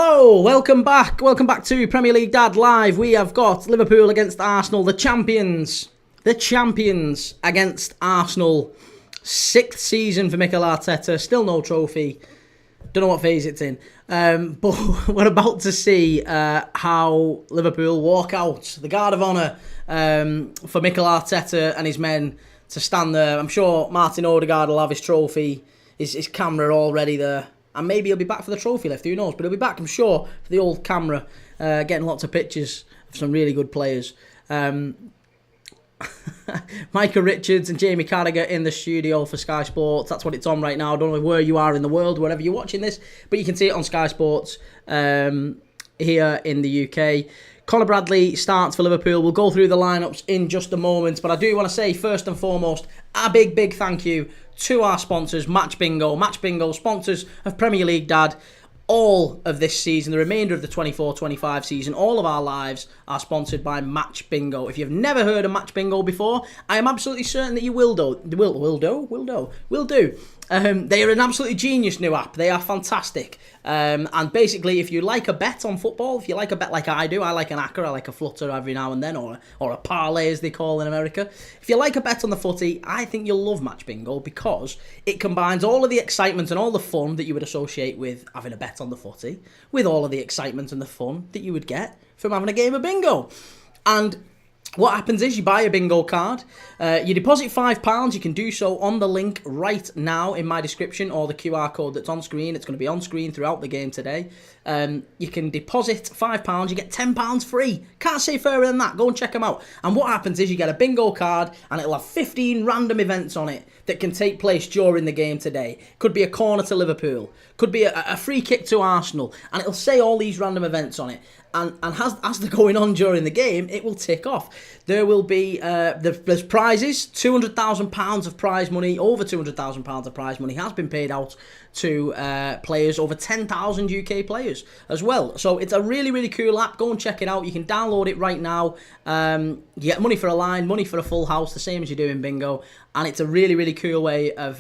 Hello, welcome back to Premier League Dad Live. We have got Liverpool against Arsenal, the champions against Arsenal. 6th season for Mikel Arteta, still no trophy. Don't know what phase it's in. But we're about to see how Liverpool walk out, the guard of honour for Mikel Arteta and his men to stand there. I'm sure Martin Odegaard will have his trophy, his camera all ready there. And maybe he'll be back for the trophy lift, who knows. But he'll be back, I'm sure, for the old camera, getting lots of pictures of some really good players. Micah Richards and Jamie Carragher in the studio for Sky Sports. That's what it's on right now. I don't know where you are in the world, wherever you're watching this, but you can see it on Sky Sports here in the UK. Conor Bradley starts for Liverpool. We'll go through the lineups in just a moment, but I do want to say, first and foremost, a big thank you to our sponsors, Match Bingo. Match Bingo, sponsors of Premier League Dad. All of this season, the remainder of the 24-25 season, all of our lives are sponsored by Match Bingo. If you've never heard of Match Bingo before, I am absolutely certain that you will do. Will do. They are an absolutely genius new app. They are fantastic. And basically, if you like a bet on football, if you like a bet like I do, I like an acca, I like a flutter every now and then, or a parlay as they call in America. If you like a bet on the footy, I think you'll love Match Bingo because it combines all of the excitement and all the fun that you would associate with having a bet on the footy, with all of the excitement and the fun that you would get from having a game of bingo. And what happens is you buy a bingo card, you deposit £5, you can do so on the link right now in my description or the QR code that's on screen. It's going to be on screen throughout the game today. You can deposit £5, you get £10 free. Can't say fairer than that. Go and check them out. And what happens is you get a bingo card and it'll have 15 random events on it that can take place during the game today. Could be a corner to Liverpool, could be a free kick to Arsenal, and it'll say all these random events on it. And as they're going on during the game, it will tick off. There will be there's prizes, £200,000 of prize money, over £200,000 of prize money has been paid out to players, over 10,000 UK players as well. So it's a really cool app. Go and check it out. You can download it right now. You get money for a line, money for a full house, the same as you do in bingo, and it's a really cool way of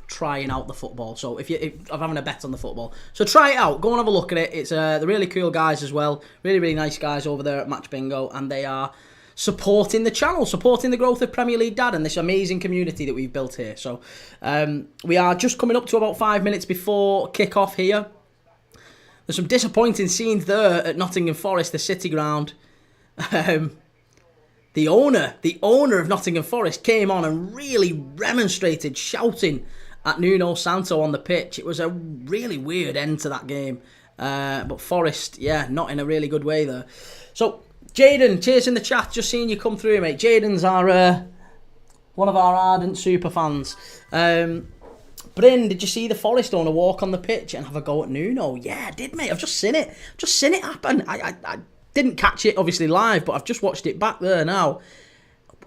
trying out the football. So of having a bet on the football, so try it out. Go and have a look at it. It's the really cool guys as well, really nice guys over there at Match Bingo, and they are supporting the channel, supporting the growth of Premier League Dad and this amazing community that we've built here. So we are just coming up to about 5 minutes before kick-off here. There's some disappointing scenes there at Nottingham Forest, the City ground. The owner of Nottingham Forest came on and really remonstrated, shouting at Nuno Santo on the pitch. It was a really weird end to that game. But Forest, yeah, not in a really good way there. So Jaden, cheers in the chat. Just seeing you come through, mate. Jaden's our one of our ardent super fans. Bryn, did you see the Forest owner walk on the pitch and have a go at Nuno? Yeah, I did, mate. I've just seen it. Just seen it happen. I didn't catch it, obviously, live, but I've just watched it back there now.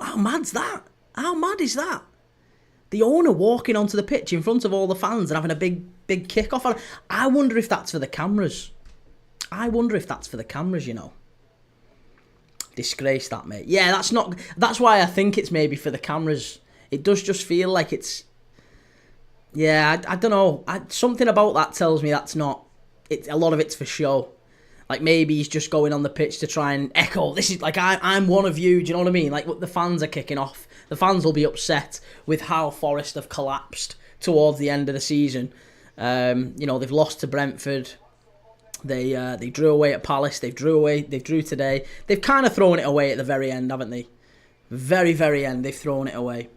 How mad's that? How mad is that? The owner walking onto the pitch in front of all the fans and having a big kick-off. I wonder if that's for the cameras. You know. Disgrace that, mate. Yeah, that's why I think it's maybe for the cameras. It does just feel like it's... Yeah, I don't know. Something about that tells me that's not... A lot of it's for show. Like, maybe he's just going on the pitch to try and echo, this is like, I'm one of you, do you know what I mean? Like, the fans are kicking off. The fans will be upset with how Forest have collapsed towards the end of the season. They've lost to Brentford. They drew away at Palace. They drew today. They've kind of thrown it away at the very end, haven't they? Very end, they've thrown it away.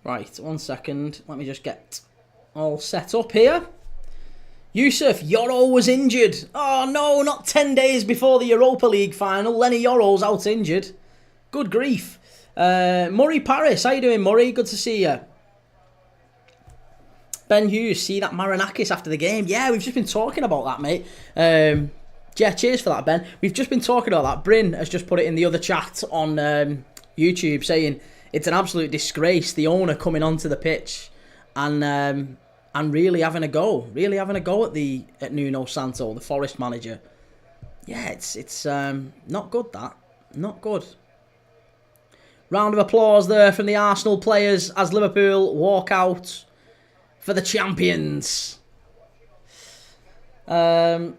Right, 1 second. Let me just get all set up here. Yusuf, Yoro was injured. Oh no, not 10 days before the Europa League final. Lenny Yoro's out injured. Good grief. Murray Paris, how you doing, Murray? Good to see you. Ben Hughes, see that Marinakis after the game? Yeah, we've just been talking about that, mate. Yeah, cheers for that, Ben. We've just been talking about that. Bryn has just put it in the other chat on YouTube saying it's an absolute disgrace, the owner coming onto the pitch and really having a go at Nuno Santo, the Forest manager. yeah, it's not good, that. Not good. Round of applause there from the Arsenal players as Liverpool walk out for the champions. And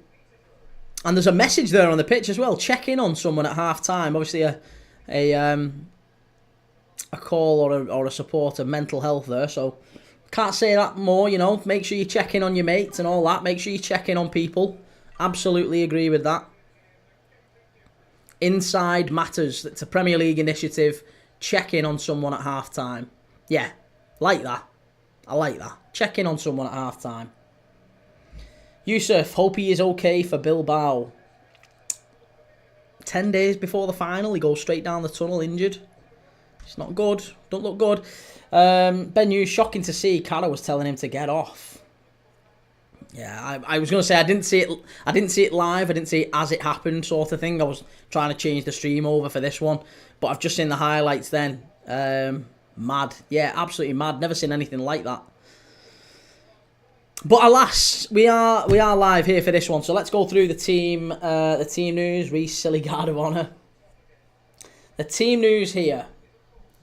there's a message there on the pitch as well. Check in on someone at half time. Obviously a call or a support of mental health there. So can't say that more, you know. Make sure you check in on your mates and all that. Make sure you check in on people. Absolutely agree with that. Inside matters. It's a Premier League initiative. Check in on someone at half time. Yeah, like that. I like that. Check in on someone at half time. Yusuf, hope he is okay for Bilbao. 10 days before the final, he goes straight down the tunnel injured. It's not good. Don't look good. Ben Hughes, shocking to see. Cara was telling him to get off. Yeah, I was going to say I didn't see it live. I didn't see it as it happened, sort of thing. I was trying to change the stream over for this one, but I've just seen the highlights then. Mad. Yeah, absolutely mad. Never seen anything like that. But alas, we are live here for this one. So let's go through the team news. Reece, silly guard of honour. The team news here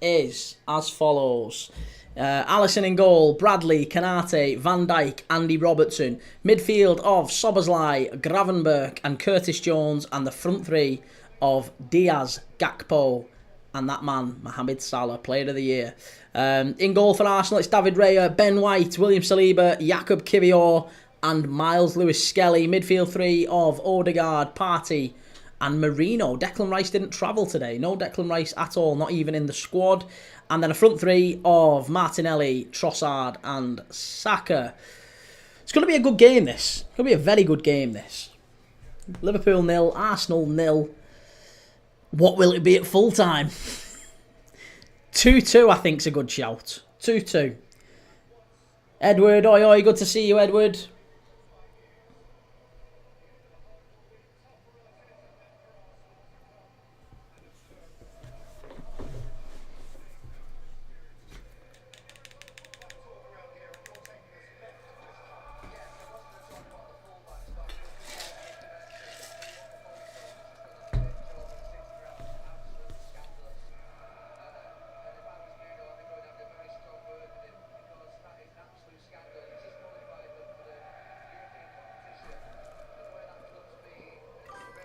is as follows. Alisson in goal, Bradley, Kanate, Van Dijk, Andy Robertson. Midfield of Szoboszlai, Gravenberch and Curtis Jones. And the front three of Diaz, Gakpo and that man, Mohamed Salah, Player of the Year. In goal for Arsenal, it's David Raya, Ben White, William Saliba, Jakub Kiwior and Miles Lewis-Skelly. Midfield three of Odegaard, Partey and Marino. Declan Rice didn't travel today. No Declan Rice at all, not even in the squad. And then a front three of Martinelli, Trossard and Saka. It's going to be a good game, this. It's going to be a very good game, this. Liverpool 0, Arsenal 0. What will it be at full time? 2-2, I think, is a good shout. 2-2. Edward, oi, oi, good to see you, Edward.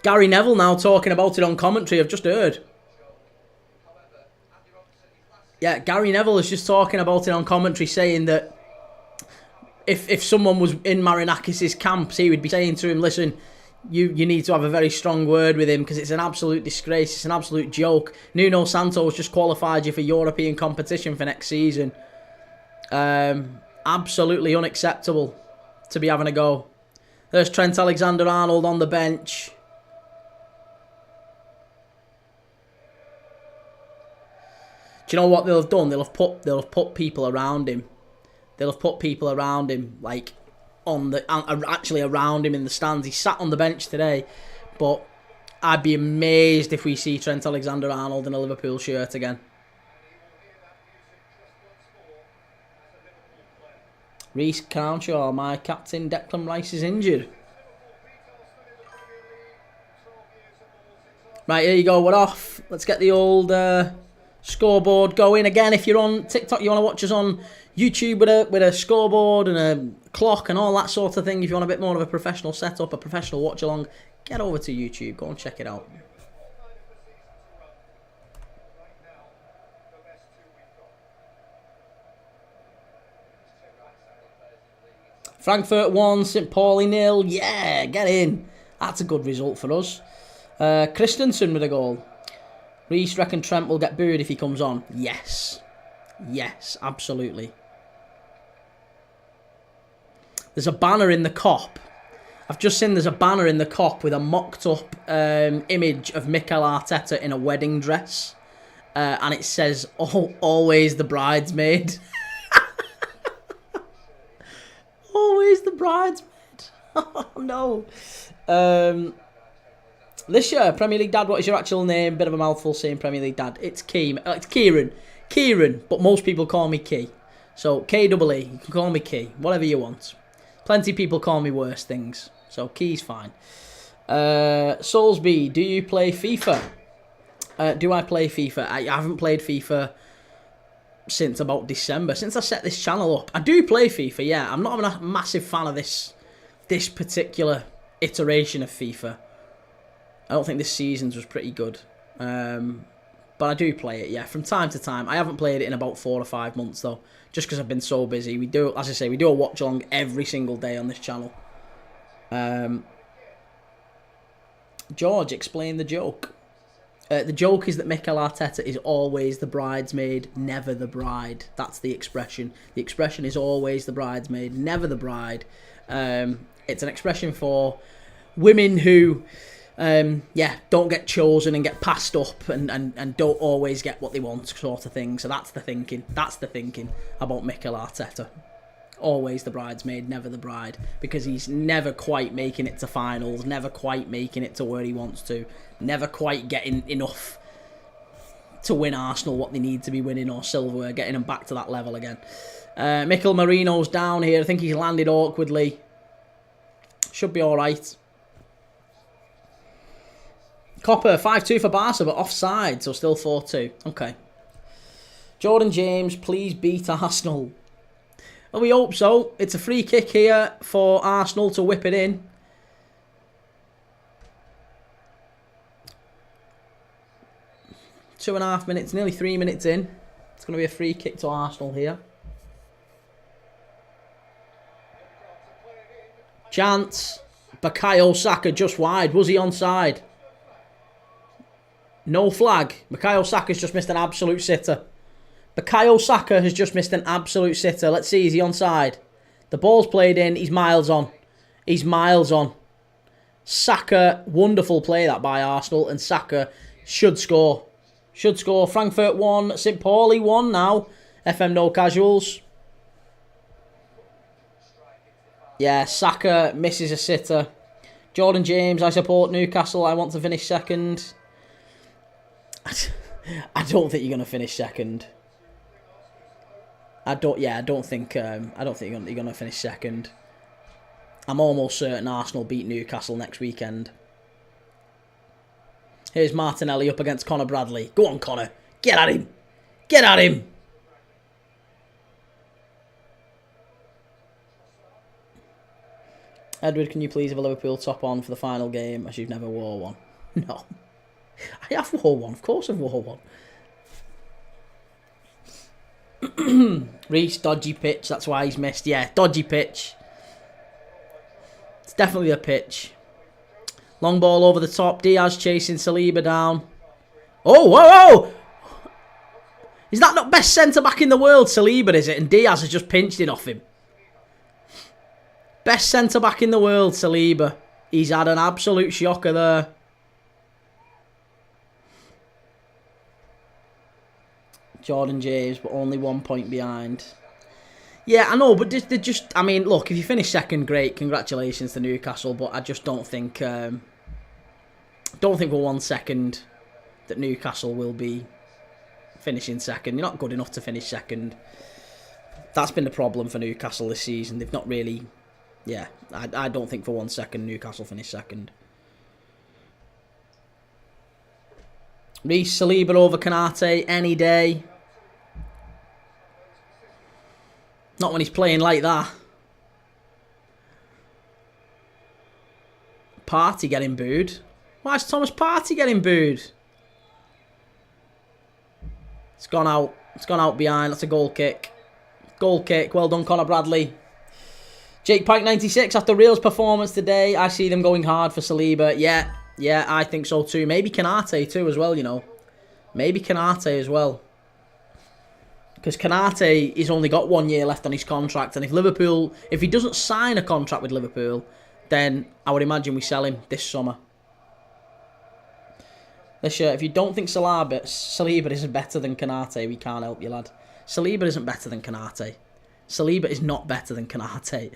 Gary Neville now talking about it on commentary, I've just heard. Yeah, Gary Neville is just talking about it on commentary, saying that if someone was in Marinakis' camps, he would be saying to him, listen, you need to have a very strong word with him because it's an absolute disgrace, it's an absolute joke. Nuno Santos just qualified you for European competition for next season. Absolutely unacceptable to be having a go. There's Trent Alexander-Arnold on the bench. Do you know what they'll have done? They'll have put people around him. They'll have put people around him, like actually around him in the stands. He sat on the bench today, but I'd be amazed if we see Trent Alexander-Arnold in a Liverpool shirt again. Reece Croucher, my captain, Declan Rice is injured. Right, here you go. We're off. Let's get the old scoreboard going again. If you're on TikTok, you want to watch us on YouTube with a scoreboard and a clock and all that sort of thing. If you want a bit more of a professional setup, a professional watch along, get over to YouTube. Go and check it out. Frankfurt 1, St. Pauli 0. Yeah, get in. That's a good result for us. Christensen with a goal. Reece reckon Trent will get booed if he comes on. Yes. Yes, absolutely. There's a banner in the Kop. I've just seen there's a banner in the Kop with a mocked up image of Mikel Arteta in a wedding dress. And it says, always the bridesmaid. Always the bridesmaid. Oh, no. This year, Premier League Dad, what is your actual name? Bit of a mouthful saying Premier League Dad. It's Kieran. Kieran, but most people call me Key. So, K-E-E, you can call me Key. Whatever you want. Plenty of people call me worse things. So, Key's fine. Soulsby, do you play FIFA? Do I play FIFA? I haven't played FIFA since about December, since I set this channel up. I do play FIFA, yeah. I'm not a massive fan of this particular iteration of FIFA. I don't think this season's was pretty good. But I do play it, yeah, from time to time. I haven't played it in about 4 or 5 months, though, just because I've been so busy. We do, as I say, we do a watch-along every single day on this channel. George, explain the joke. The joke is that Mikel Arteta is always the bridesmaid, never the bride. That's the expression. The expression is always the bridesmaid, never the bride. It's an expression for women who, don't get chosen and get passed up and don't always get what they want, sort of thing. So that's the thinking. That's the thinking about Mikel Arteta. Always the bridesmaid, never the bride, because he's never quite making it to finals, never quite making it to where he wants to, never quite getting enough to win Arsenal what they need to be winning, or silverware, getting them back to that level again. Mikel Merino's down here. I think he's landed awkwardly. Should be alright. Copper, 5-2 for Barca, but offside, so still 4-2. Okay. Jordan James, please beat Arsenal. Well, we hope so. It's a free kick here for Arsenal to whip it in. Two and a half minutes, nearly 3 minutes in. It's going to be a free kick to Arsenal here. Chance. Bukayo Saka just wide. Was he onside? No flag. Bukayo Saka's just missed an absolute sitter. Bukayo Saka has just missed an absolute sitter. Let's see, is he onside? The ball's played in. He's miles on. He's miles on. Saka, wonderful play that by Arsenal. And Saka should score. Should score. Frankfurt 1. St. Pauli 1 now. FM no casuals. Yeah, Saka misses a sitter. Jordan James, I support Newcastle. I want to finish second. I don't think you're going to finish second. I don't think you're going to finish second. I'm almost certain Arsenal beat Newcastle next weekend. Here's Martinelli up against Connor Bradley. Go on, Connor. Get at him. Get at him. Edward, can you please have a Liverpool top on for the final game, as you've never wore one? No. I have wore one. Of course I've wore one. Reece, dodgy pitch. That's why he's missed. Yeah, dodgy pitch. It's definitely a pitch. Long ball over the top. Diaz chasing Saliba down. Oh, whoa, whoa! Is that not best centre-back in the world? Saliba, is it? And Diaz has just pinched it off him. Best centre-back in the world, Saliba. He's had an absolute shocker there. Jordan James, but only 1 point behind. Yeah, I know, but they just... I mean, look, if you finish second, great. Congratulations to Newcastle, but I just don't think... don't think for 1 second that Newcastle will be finishing second. You're not good enough to finish second. That's been the problem for Newcastle this season. They've not really... Yeah, I don't think for 1 second Newcastle finish second. Reece, Saliba over Kanate any day. Not when he's playing like that. Partey getting booed. Why is Thomas Partey getting booed? It's gone out. It's gone out behind. That's a goal kick. Goal kick. Well done, Connor Bradley. Jake Pike 96. After Real's performance today, I see them going hard for Saliba. Yeah, I think so too. Maybe Kanate too as well, you know. Maybe Kanate as well. Because Kanate, he's only got 1 year left on his contract. And if he doesn't sign a contract with Liverpool, then I would imagine we sell him this summer. This year, if you don't think Saliba is better than Kanate, we can't help you, lad. Saliba isn't better than Kanate. Saliba is not better than Kanate.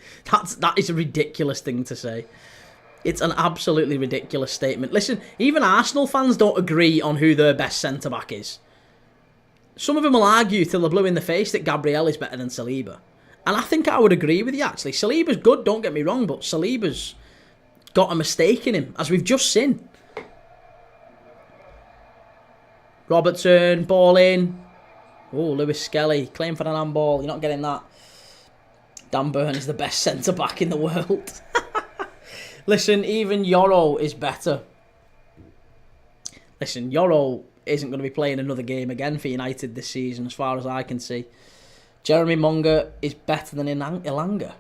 That is a ridiculous thing to say. It's an absolutely ridiculous statement. Listen, even Arsenal fans don't agree on who their best centre-back is. Some of them will argue till they're blue in the face that Gabriel is better than Saliba. And I think I would agree with you, actually. Saliba's good, don't get me wrong, but Saliba's got a mistake in him, as we've just seen. Robertson, ball in. Oh, Lewis Skelly, claim for an handball. You're not getting that. Dan Burn is the best centre-back in the world. Listen, even Yoro is better. Listen, Yoro isn't going to be playing another game again for United this season, as far as I can see. Jeremy Monga is better than Ilanga.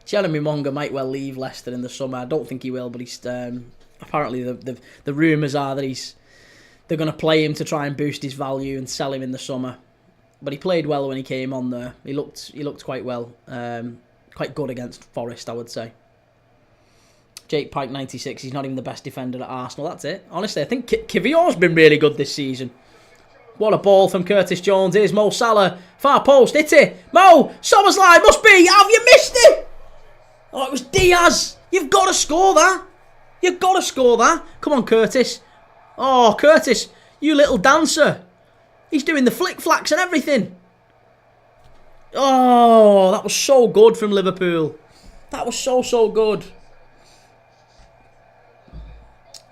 Jeremy Monga might well leave Leicester in the summer. I don't think he will, but he's apparently the rumours are that they're going to play him to try and boost his value and sell him in the summer. But he played well when he came on there. He looked quite well, quite good against Forest, I would say. Jake Pike 96. He's not even the best defender at Arsenal. That's it. Honestly, I think Kivior's been really good this season. What a ball from Curtis Jones. Here's Mo Salah. Far post. Hit it. Mo. Szoboszlai must be. Have you missed it? Oh, it was Diaz. You've got to score that. You've got to score that. Come on, Curtis. Oh, Curtis, you little dancer. He's doing the flick-flacks and everything. Oh, that was so good from Liverpool. That was so good.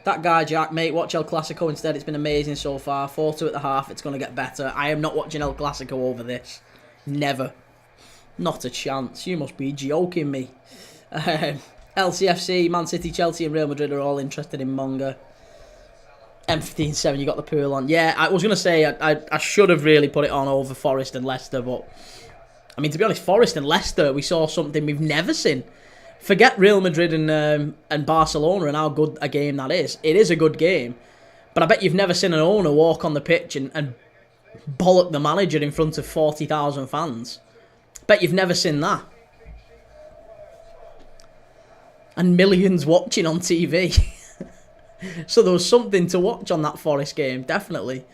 That guy, Jack, mate, watch El Clasico instead. It's been amazing so far. 4-2 at the half. It's going to get better. I am not watching El Clasico over this. Never. Not a chance. You must be joking me. LCFC, Man City, Chelsea and Real Madrid are all interested in Monga. M15-7, you got the pool on. Yeah, I was going to say I should have really put it on over Forest and Leicester, but I mean, to be honest, Forest and Leicester, we saw something we've never seen. Forget Real Madrid and Barcelona and how good a game that is. It is a good game, but I bet you've never seen an owner walk on the pitch and bollock the manager in front of 40,000 fans. Bet you've never seen that. And millions watching on TV. So there was something to watch on that Forest game, definitely.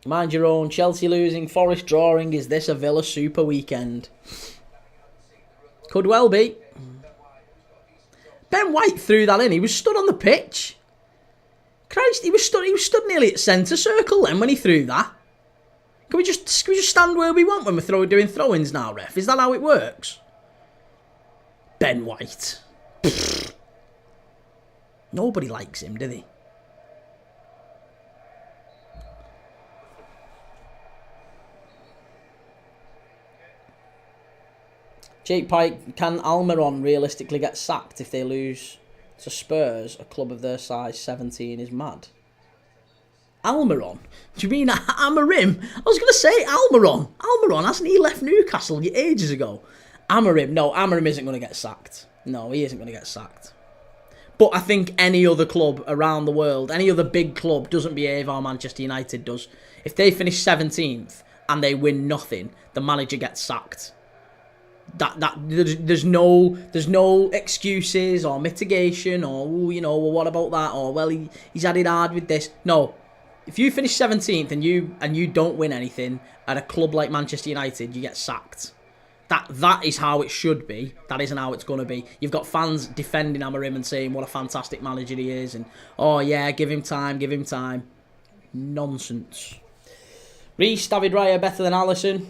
Mind your own. Chelsea losing, Forest drawing. Is this a Villa super weekend? Could well be. Ben White threw that in. He was stood on the pitch. Christ, he was stood nearly at centre circle then when he threw that. Can we just stand where we want when we're doing throw-ins now, ref? Is that how it works? Ben White. Pfft. Nobody likes him, do they? Jake Pike, can Almiron realistically get sacked if they lose to Spurs? A club of their size, 17, is mad. Almiron? Do you mean Amarim? I was going to say Almiron. Almiron, hasn't he left Newcastle ages ago? Amarim. No, Amarim isn't going to get sacked. No, he isn't going to get sacked. But I think any other club around the world, any other big club doesn't behave how Manchester United does. If they finish 17th and they win nothing, the manager gets sacked. There's no excuses or mitigation or well, what about that, or well he's had it hard with this. No. If you finish 17th and you don't win anything at a club like Manchester United, you get sacked. That is how it should be. That isn't how it's going to be. You've got fans defending Amarim and saying what a fantastic manager he is, and oh yeah, give him time. Nonsense. Reece, David Raya better than Alisson.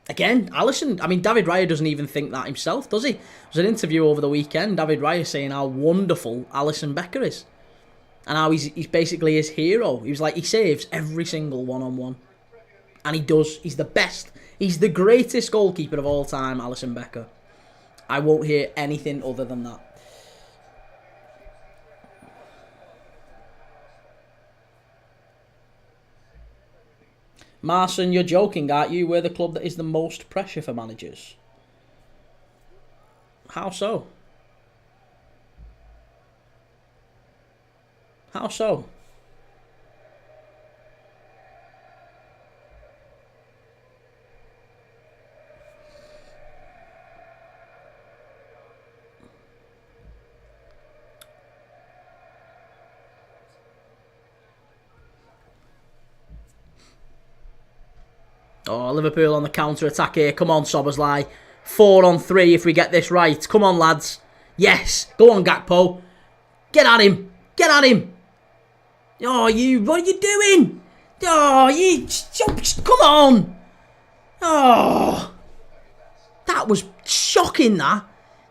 Again, Alisson, I mean, David Raya doesn't even think that himself, does he? There was an interview over the weekend, David Raya saying how wonderful Alisson Becker is. And how he's basically his hero. He was like, he saves every single one-on-one. And he does. He's the best. He's the greatest goalkeeper of all time, Alisson Becker. I won't hear anything other than that. Marson, you're joking, aren't you? We're the club that is the most pressure for managers. How so? How so? Oh, Liverpool on the counter-attack here. Come on, Szoboszlai. 4-on-3 if we get this right. Come on, lads. Yes. Go on, Gakpo. Get at him. Get at him. Oh, what are you doing? Oh, come on. Oh, that was shocking, that.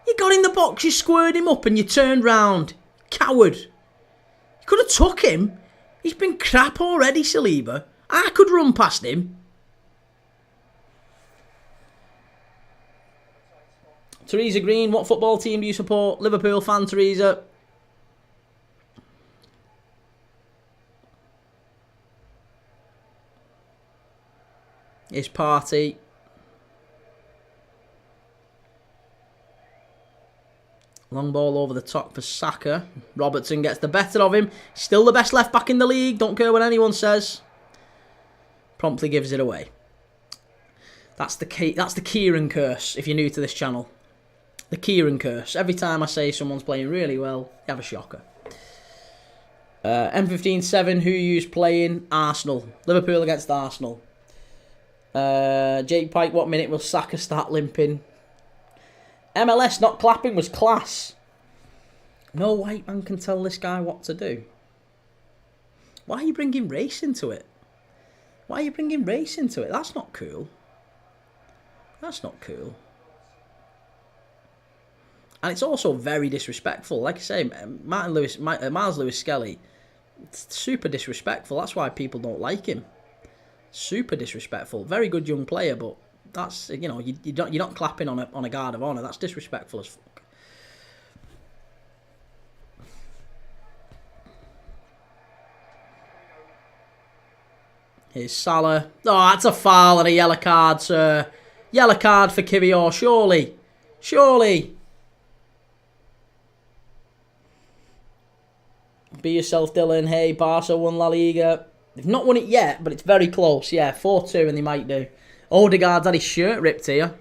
You got in the box, you squared him up and you turned round. Coward. You could have took him. He's been crap already, Saliba. I could run past him. Teresa Green, what football team do you support? Liverpool fan, Teresa. His party. Long ball over the top for Saka. Robertson gets the better of him. Still the best left back in the league. Don't care what anyone says. Promptly gives it away. That's the Kieran curse if you're new to this channel. The Kieran curse. Every time I say someone's playing really well, you have a shocker. M15-7, who used playing? Arsenal. Liverpool against Arsenal. Jake Pike, what minute will Saka start limping? MLS not clapping was class. No white man can tell this guy what to do. Why are you bringing race into it? Why are you bringing race into it? That's not cool. That's not cool. And it's also very disrespectful. Like I say, Miles Lewis-Skelly, it's super disrespectful. That's why people don't like him. Super disrespectful. Very good young player, but that's, you know, you're not clapping on a guard of honour. That's disrespectful as fuck. Here's Salah. Oh, that's a foul and a yellow card, sir. Yellow card for Kivior, surely. Surely. Be yourself, Dylan. Hey, Barca won La Liga. They've not won it yet, but it's very close. Yeah, 4-2 and they might do. Odegaard's had his shirt ripped here.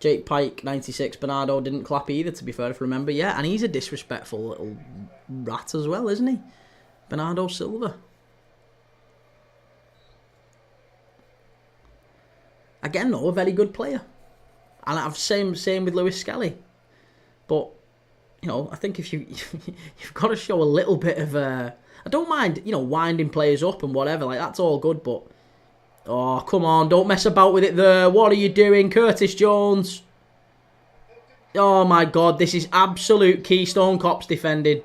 Jake Pike, 96. Bernardo didn't clap either, to be fair, if I remember. Yeah, and he's a disrespectful little rat as well, isn't he? Bernardo Silva. Again, though, a very good player. And I've same with Lewis-Skelly. But, you know, I think if you've got to show a little bit of I don't mind, you know, winding players up and whatever, like that's all good, but oh, come on, don't mess about with it there. What are you doing, Curtis Jones? Oh my god, this is absolute Keystone Cops defending.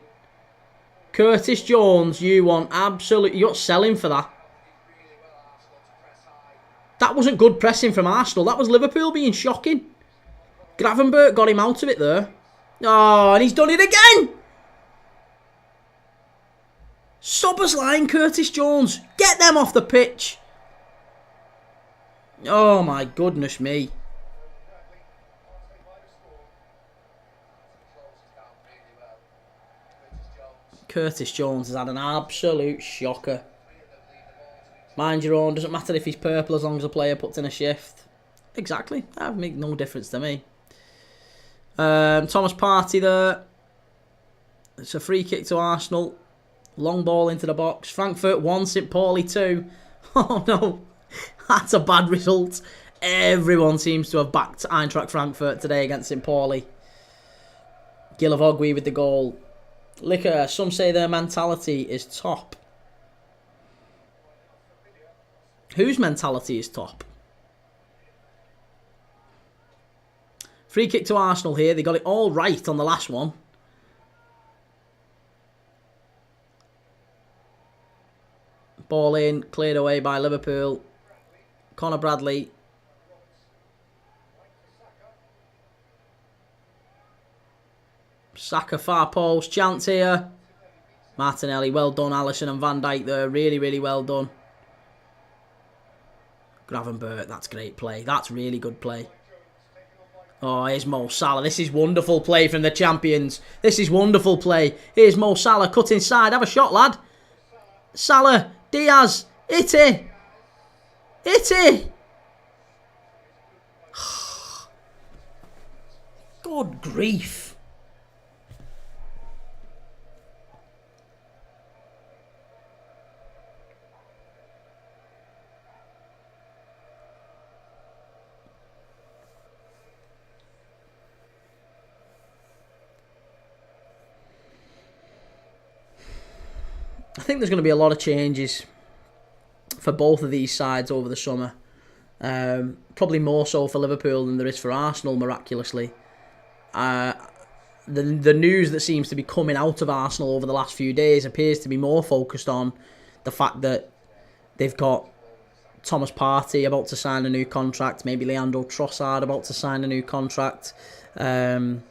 Curtis Jones, you want absolute, you're not selling for that. That wasn't good pressing from Arsenal. That was Liverpool being shocking. Gravenberch got him out of it there. Oh, and he's done it again! Sober's-line, Curtis Jones. Get them off the pitch. Oh, my goodness me. Curtis Jones has had an absolute shocker. Mind your own. Doesn't matter if he's purple as long as the player puts in a shift. Exactly. That makes no difference to me. Thomas Partey there. It's a free kick to Arsenal. Long ball into the box. Frankfurt 1, St. Pauli 2. Oh no, that's a bad result. Everyone seems to have backed Eintracht Frankfurt today against St. Pauli. Gilavogui with the goal. Liquor, some say their mentality is top. Whose mentality is top? Free kick to Arsenal here. They got it all right on the last one. Ball in, cleared away by Liverpool. Conor Bradley. Saka far post. Chance here. Martinelli, well done. Alisson and Van Dijk there. Really, really well done. Gravenberch, that's great play. That's really good play. Oh, here's Mo Salah. This is wonderful play from the champions. This is wonderful play. Here's Mo Salah, cut inside. Have a shot, lad. Salah, Diaz, Itty. Itty. Good grief. think there's going to be a lot of changes for both of these sides over the summer. Probably more so for Liverpool than there is for Arsenal, miraculously. The news that seems to be coming out of Arsenal over the last few days appears to be more focused on the fact that they've got Thomas Partey about to sign a new contract, maybe Leandro Trossard about to sign a new contract. Mikel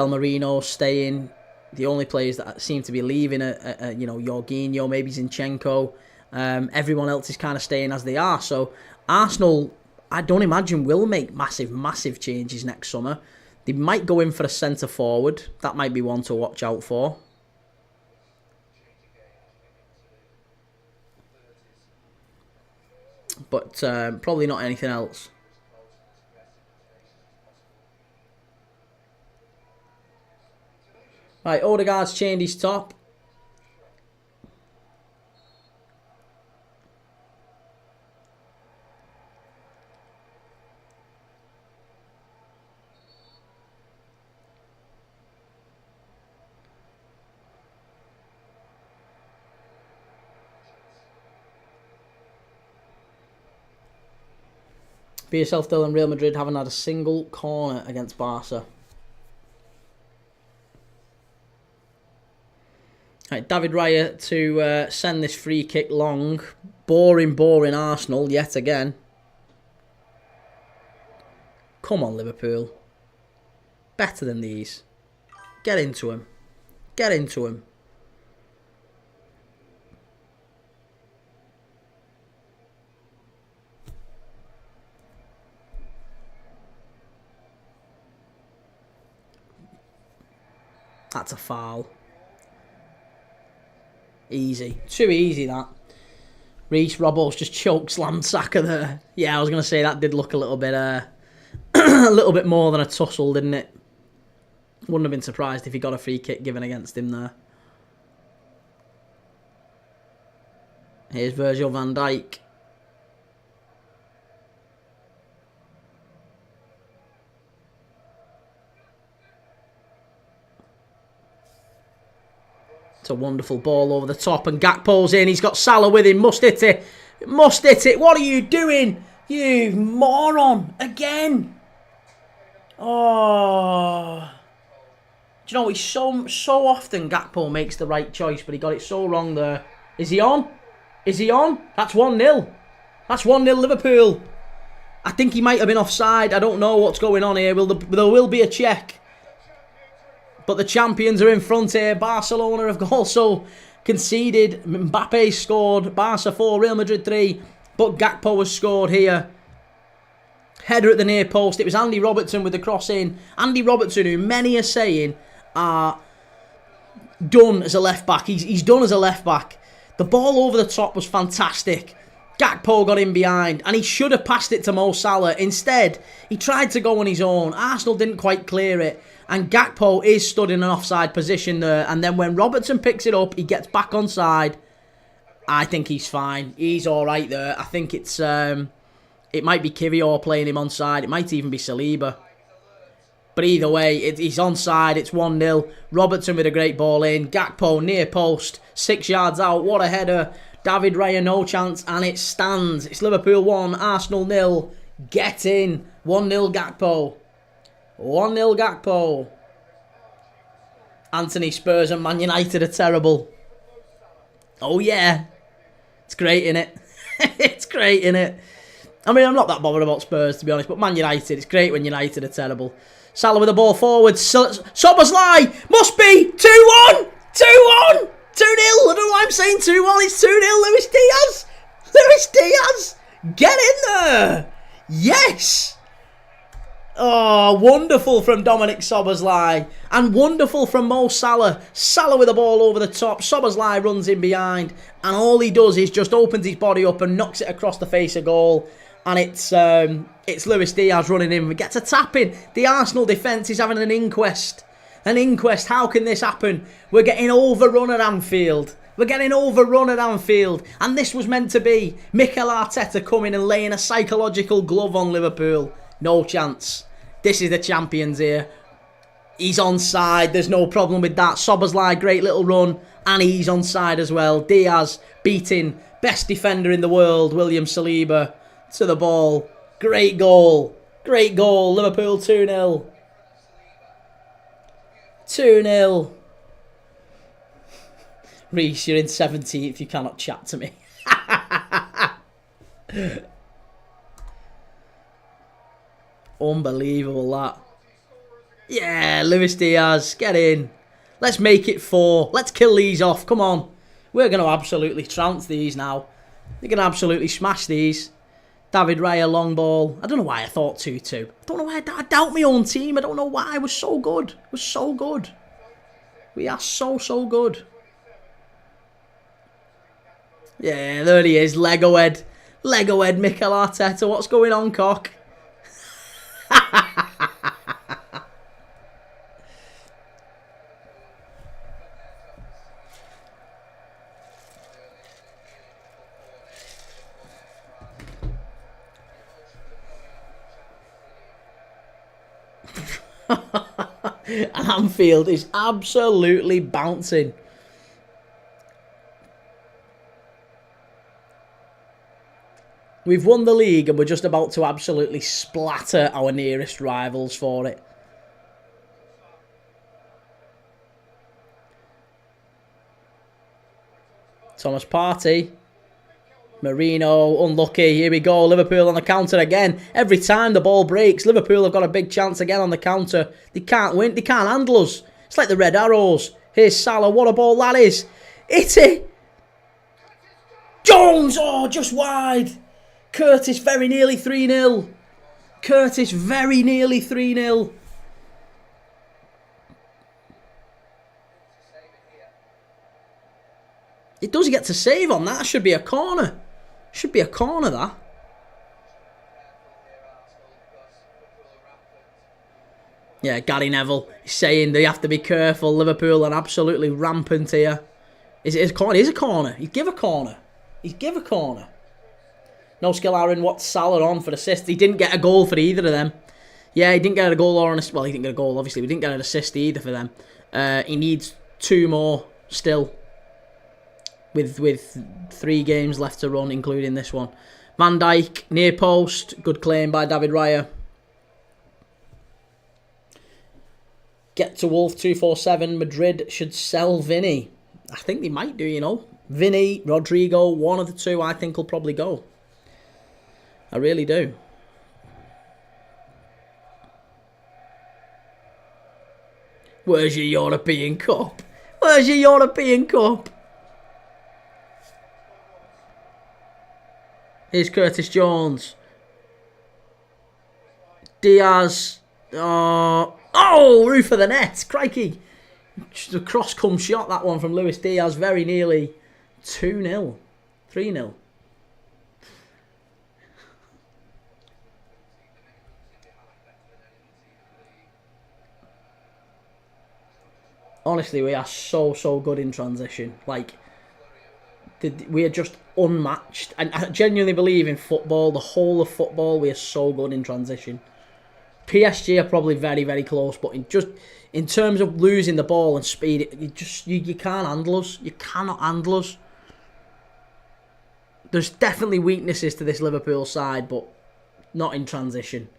Merino staying. The only players that seem to be leaving are Jorginho, maybe Zinchenko. Everyone else is kind of staying as they are. So Arsenal, I don't imagine, will make massive changes next summer. They might go in for a centre forward. That might be one to watch out for. But probably not anything else. Right, Odegaard's chained his top. Be yourself, Dylan. Real Madrid haven't had a single corner against Barca. Right, David Raya to send this free kick long. Boring Arsenal yet again. Come on, Liverpool. Better than these. Get into him. Get into him. That's a foul. Easy. Too easy, that. Reece Robbo's just choke slammed Saka there. Yeah, I was going to say that did look a little bit a little bit more than a tussle, didn't it? Wouldn't have been surprised if he got a free kick given against him there. Here's Virgil van Dijk. It's a wonderful ball over the top, and Gakpo's in. He's got Salah with him. Must hit it. Must hit it. What are you doing? You moron. Again. Oh. Do you know, he's so often Gakpo makes the right choice, but he got it so wrong there. Is he on? Is he on? That's 1-0. That's 1-0 Liverpool. I think he might have been offside. I don't know what's going on here. There will be a check. But the champions are in front here. Barcelona have also conceded. Mbappe scored. Barca 4, Real Madrid 3. But Gakpo has scored here. Header at the near post. It was Andy Robertson with the cross in. Andy Robertson, who many are saying are done as a left-back. He's done as a left-back. The ball over the top was fantastic. Gakpo got in behind, and he should have passed it to Mo Salah. Instead, he tried to go on his own. Arsenal didn't quite clear it, and Gakpo is stood in an offside position there. And then when Robertson picks it up, he gets back onside. I think he's fine. He's all right there. I think it might be Kivior playing him onside. It might even be Saliba. But either way, he's onside. It's 1-0. Robertson with a great ball in. Gakpo near post, 6 yards out. What a header. David Raya, no chance, and it stands. It's Liverpool 1, Arsenal 0. Get in. 1-0 Gakpo. 1-0 Gakpo. Anthony, Spurs and Man United are terrible. Oh yeah. It's great, innit? It's great, innit? I mean, I'm not that bothered about Spurs, to be honest, but Man United, it's great when United are terrible. Salah with the ball forward. Szoboszlai must be 2-1. 2-1. 2-0. I don't know why I'm saying 2-1. It's 2-0. Luis Diaz. Luis Diaz. Get in there. Yes. Oh, wonderful from Dominic Szoboszlai. And wonderful from Mo Salah. Salah with the ball over the top. Szoboszlai runs in behind. And all he does is just opens his body up and knocks it across the face of goal. And it's Luis Diaz running in. We get a tap in. The Arsenal defence is having an inquest. An inquest. How can this happen? We're getting overrun at Anfield. We're getting overrun at Anfield. And this was meant to be Mikel Arteta coming and laying a psychological glove on Liverpool. No chance. This is the champions here. He's onside. There's no problem with that. Szoboszlai, great little run. And he's onside as well. Diaz beating best defender in the world, William Saliba, to the ball. Great goal. Great goal. Liverpool 2-0. 2-0. Reece, you're in 17th. You cannot chat to me. Unbelievable, that. Yeah, Luis Diaz, get in. Let's make it 4. Let's kill these off. Come on. We're going to absolutely trounce these now. We're going to absolutely smash these. David Raya, long ball. I don't know why I thought 2-2. I don't know why I doubt my own team. I don't know why. We're so good. We're so good. We are so, so good. Yeah, there he is. Lego head. Lego head, Mikel Arteta. What's going on, cock? Anfield is absolutely bouncing. We've won the league and we're just about to absolutely splatter our nearest rivals for it. Thomas Partey. Marino, unlucky. Here we go. Liverpool on the counter again. Every time the ball breaks, Liverpool have got a big chance again on the counter. They can't win. They can't handle us. It's like the Red Arrows. Here's Salah. What a ball that is. Hit it. Jones. Oh, just wide. Curtis very nearly 3-0. Curtis very nearly 3-0. It does get to save on that. Should be a corner. Should be a corner, that. Yeah, Gary Neville is saying they have to be careful. Liverpool are absolutely rampant here. Is it a corner? It is a corner. He'd give a corner. He'd give a corner. No skill, Aaron. What's Salah on for assist? He didn't get a goal for either of them. Yeah, he didn't get a goal or an assist. Well, he didn't get a goal, obviously. But he didn't get an assist either for them. He needs 2 more still. With 3 games left to run, including this one. Van Dijk, near post. Good claim by David Raya. Get to Wolf 247. Madrid should sell Vinny. I think they might do, you know. Vinny, Rodrigo, one of the 2 I think will probably go. I really do. Where's your European Cup? Where's your European Cup? Here's Curtis Jones. Diaz. Oh, roof of the net. Crikey. Just a cross-come shot, that one from Luis Diaz. Very nearly 2-0. 3-0. Honestly, we are so, so good in transition. Like, we are just unmatched. And I genuinely believe in football, the whole of football, we are so good in transition. PSG are probably very, very close, but in terms of losing the ball and speed, you can't handle us. You cannot handle us. There's definitely weaknesses to this Liverpool side, but not in transition.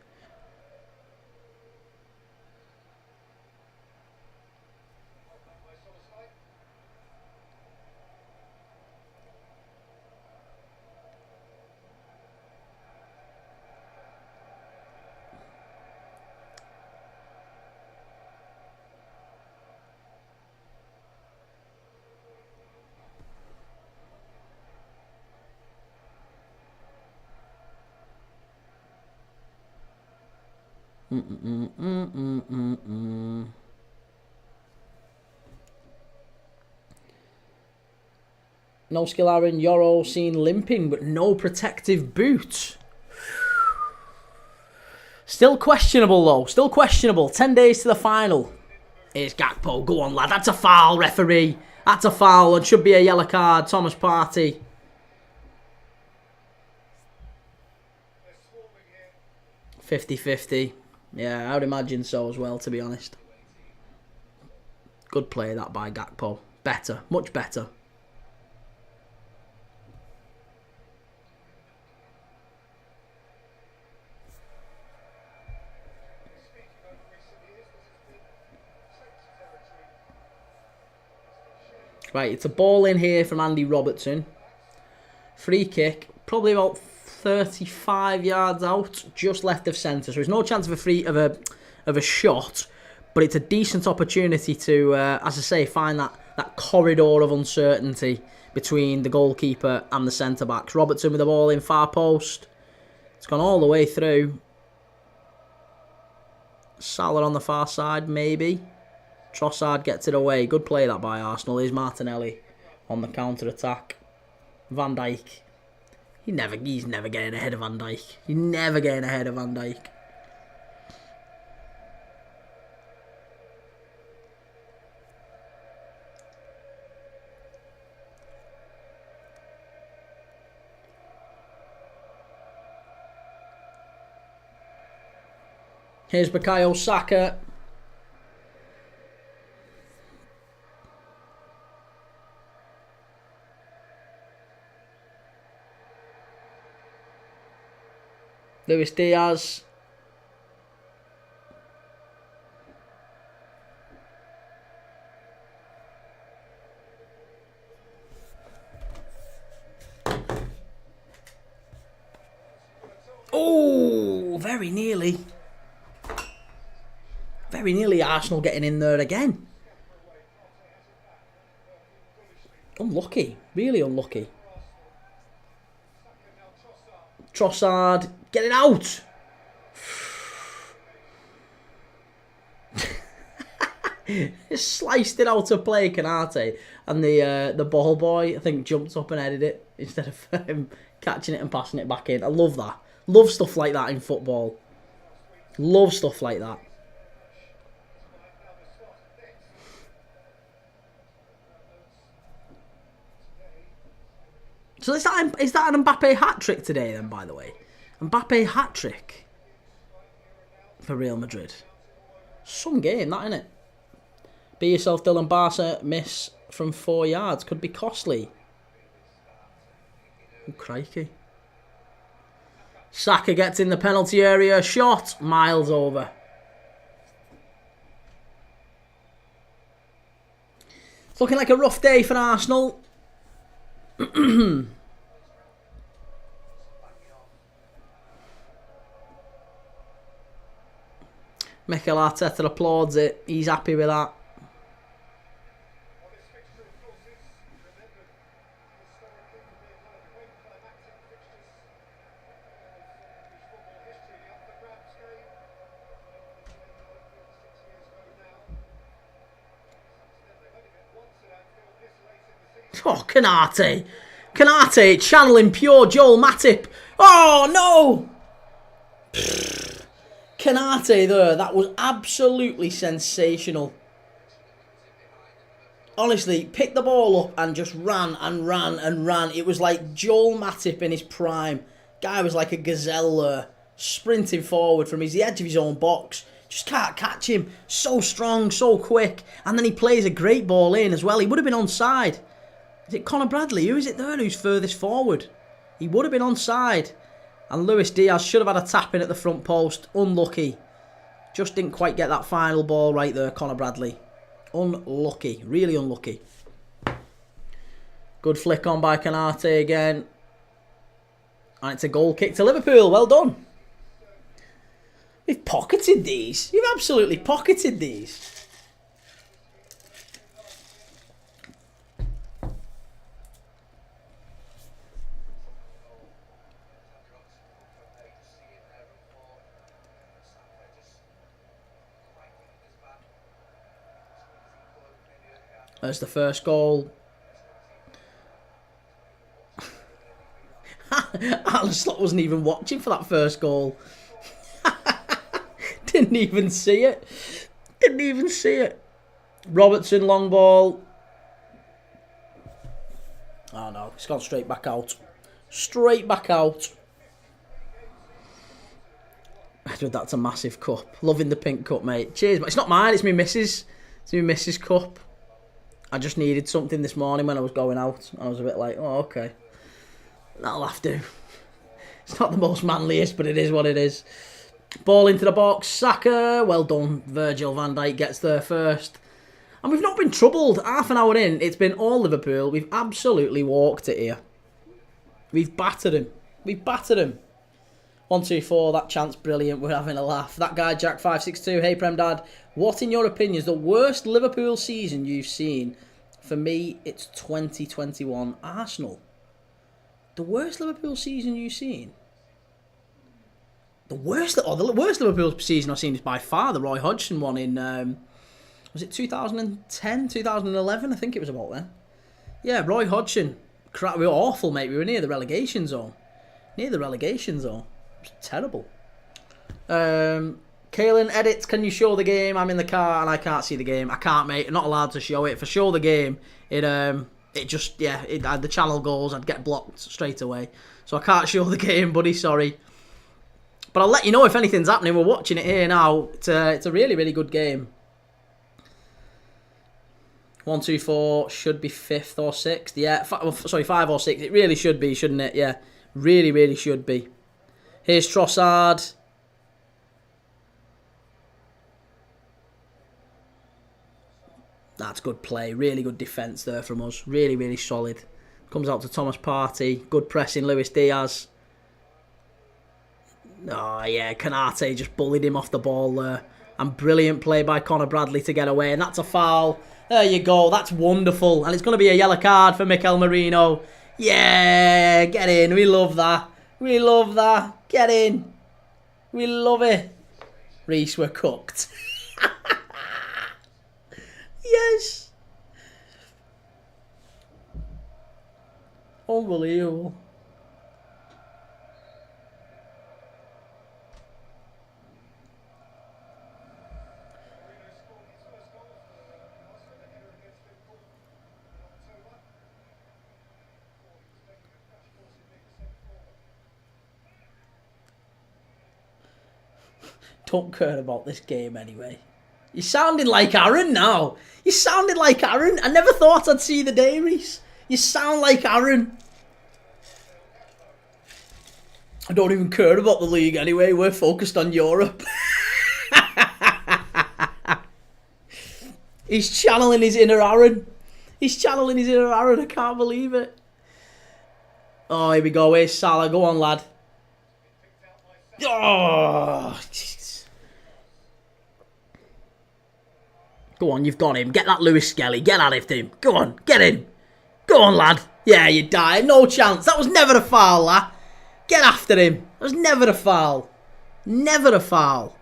No skill, Aaron. Euro seen limping, but no protective boot. Still questionable, though. Still questionable. 10 days to the final. Here's Gakpo. Go on, lad. That's a foul, referee. That's a foul and should be a yellow card. Thomas Partey. .50-50. Yeah, I would imagine so as well, to be honest. Good play that by Gakpo. Better. Much better. Right, it's a ball in here from Andy Robertson. Free kick, probably about 35 yards out, just left of centre. So there's no chance of a shot, but it's a decent opportunity to, as I say, find that corridor of uncertainty between the goalkeeper and the centre backs. Robertson with the ball in far post. It's gone all the way through. Salah on the far side, maybe. Trossard gets it away. Good play that by Arsenal. Here's Martinelli on the counter-attack. Van Dijk. He's never getting ahead of Van Dijk. He's never getting ahead of Van Dijk. Here's Bukayo Saka. Luis Diaz. Oh, very nearly. Very nearly Arsenal getting in there again. Unlucky. Really unlucky. Trossard, get it out! Sliced it out of play, Canate, and the ball boy, I think, jumped up and headed it instead of him catching it and passing it back in. I love that. Love stuff like that in football. Love stuff like that. So is that an Mbappe hat-trick today then, by the way? Mbappe hat-trick for Real Madrid. Some game, that, innit? Be yourself, Dylan. Barca miss from 4 yards. Could be costly. Oh, crikey. Saka gets in the penalty area. Shot. Miles over. It's looking like a rough day for Arsenal. Mikel Arteta applauds it. He's happy with that. Oh, Canate. Canate channeling pure Joel Matip. Oh, no! Canate there. That was absolutely sensational. Honestly, picked the ball up and just ran and ran and ran. It was like Joel Matip in his prime. Guy was like a gazelle there, sprinting forward from the edge of his own box. Just can't catch him. So strong, so quick. And then he plays a great ball in as well. He would have been onside. Is it Conor Bradley? Who is it there who's furthest forward? He would have been onside. And Luis Diaz should have had a tap in at the front post. Unlucky. Just didn't quite get that final ball right there, Conor Bradley. Unlucky. Really unlucky. Good flick on by Canate again. And it's a goal kick to Liverpool. Well done. You've pocketed these. You've absolutely pocketed these. There's the first goal. Alan Slot wasn't even watching for that first goal. Didn't even see it. Didn't even see it. Robertson, long ball. Oh no, it's gone straight back out. Straight back out. That's a massive cup. Loving the pink cup, mate. Cheers, but it's not mine, it's my missus'. to Mrs. Cup. I just needed something this morning when I was going out. I was a bit like, oh, okay. That'll have to. It's not the most manliest, but it is what it is. Ball into the box. Saka. Well done. Virgil van Dijk gets there first. And we've not been troubled. Half an hour in, it's been all Liverpool. We've absolutely walked it here. We've battered him. We've battered him. 1-2-4, that chance brilliant. We're having a laugh. That guy, Jack562. Hey, Prem Dad. What, in your opinion, is the worst Liverpool season you've seen? For me, it's 2021 Arsenal. The worst Liverpool season you've seen? The worst Liverpool season I've seen is by far the Roy Hodgson one in, was it 2010, 2011? I think it was about then. Yeah, Roy Hodgson. We were awful, mate. We were near the relegation zone. It was terrible. Kaelin edits, can you show the game? I'm in the car and I can't see the game. I can't, mate. I'm not allowed to show it. If I show the game, the channel goes, I'd get blocked straight away. So I can't show the game, buddy, sorry. But I'll let you know if anything's happening. We're watching it here now. It's a really, really good game. 1-2-4 should be 5th or 6th. Yeah, 5 or 6th. It really should be, shouldn't it? Yeah, really, really should be. Here's Trossard. That's good play. Really good defence there from us. Really, really solid. Comes out to Thomas Partey. Good pressing, Luis Diaz. Oh, yeah, Canate just bullied him off the ball there. And brilliant play by Conor Bradley to get away. And that's a foul. There you go. That's wonderful. And it's going to be a yellow card for Mikel Merino. Yeah, get in. We love that. We love that. Get in. We love it. Reece, we're cooked. Yes. Unbelievable. Don't care about this game anyway. You're sounding like Aaron now. You sounded like Aaron. I never thought I'd see the day, Reece. You sound like Aaron. I don't even care about the league anyway. We're focused on Europe. He's channeling his inner Aaron. I can't believe it. Oh, here we go. Here's Salah. Go on, lad. Oh, jeez. Go on, you've got him. Get that Lewis Skelly. Get at it, him. Go on, get in. Go on, lad. Yeah, you died. No chance. That was never a foul, lad. Get after him. That was never a foul. Never a foul.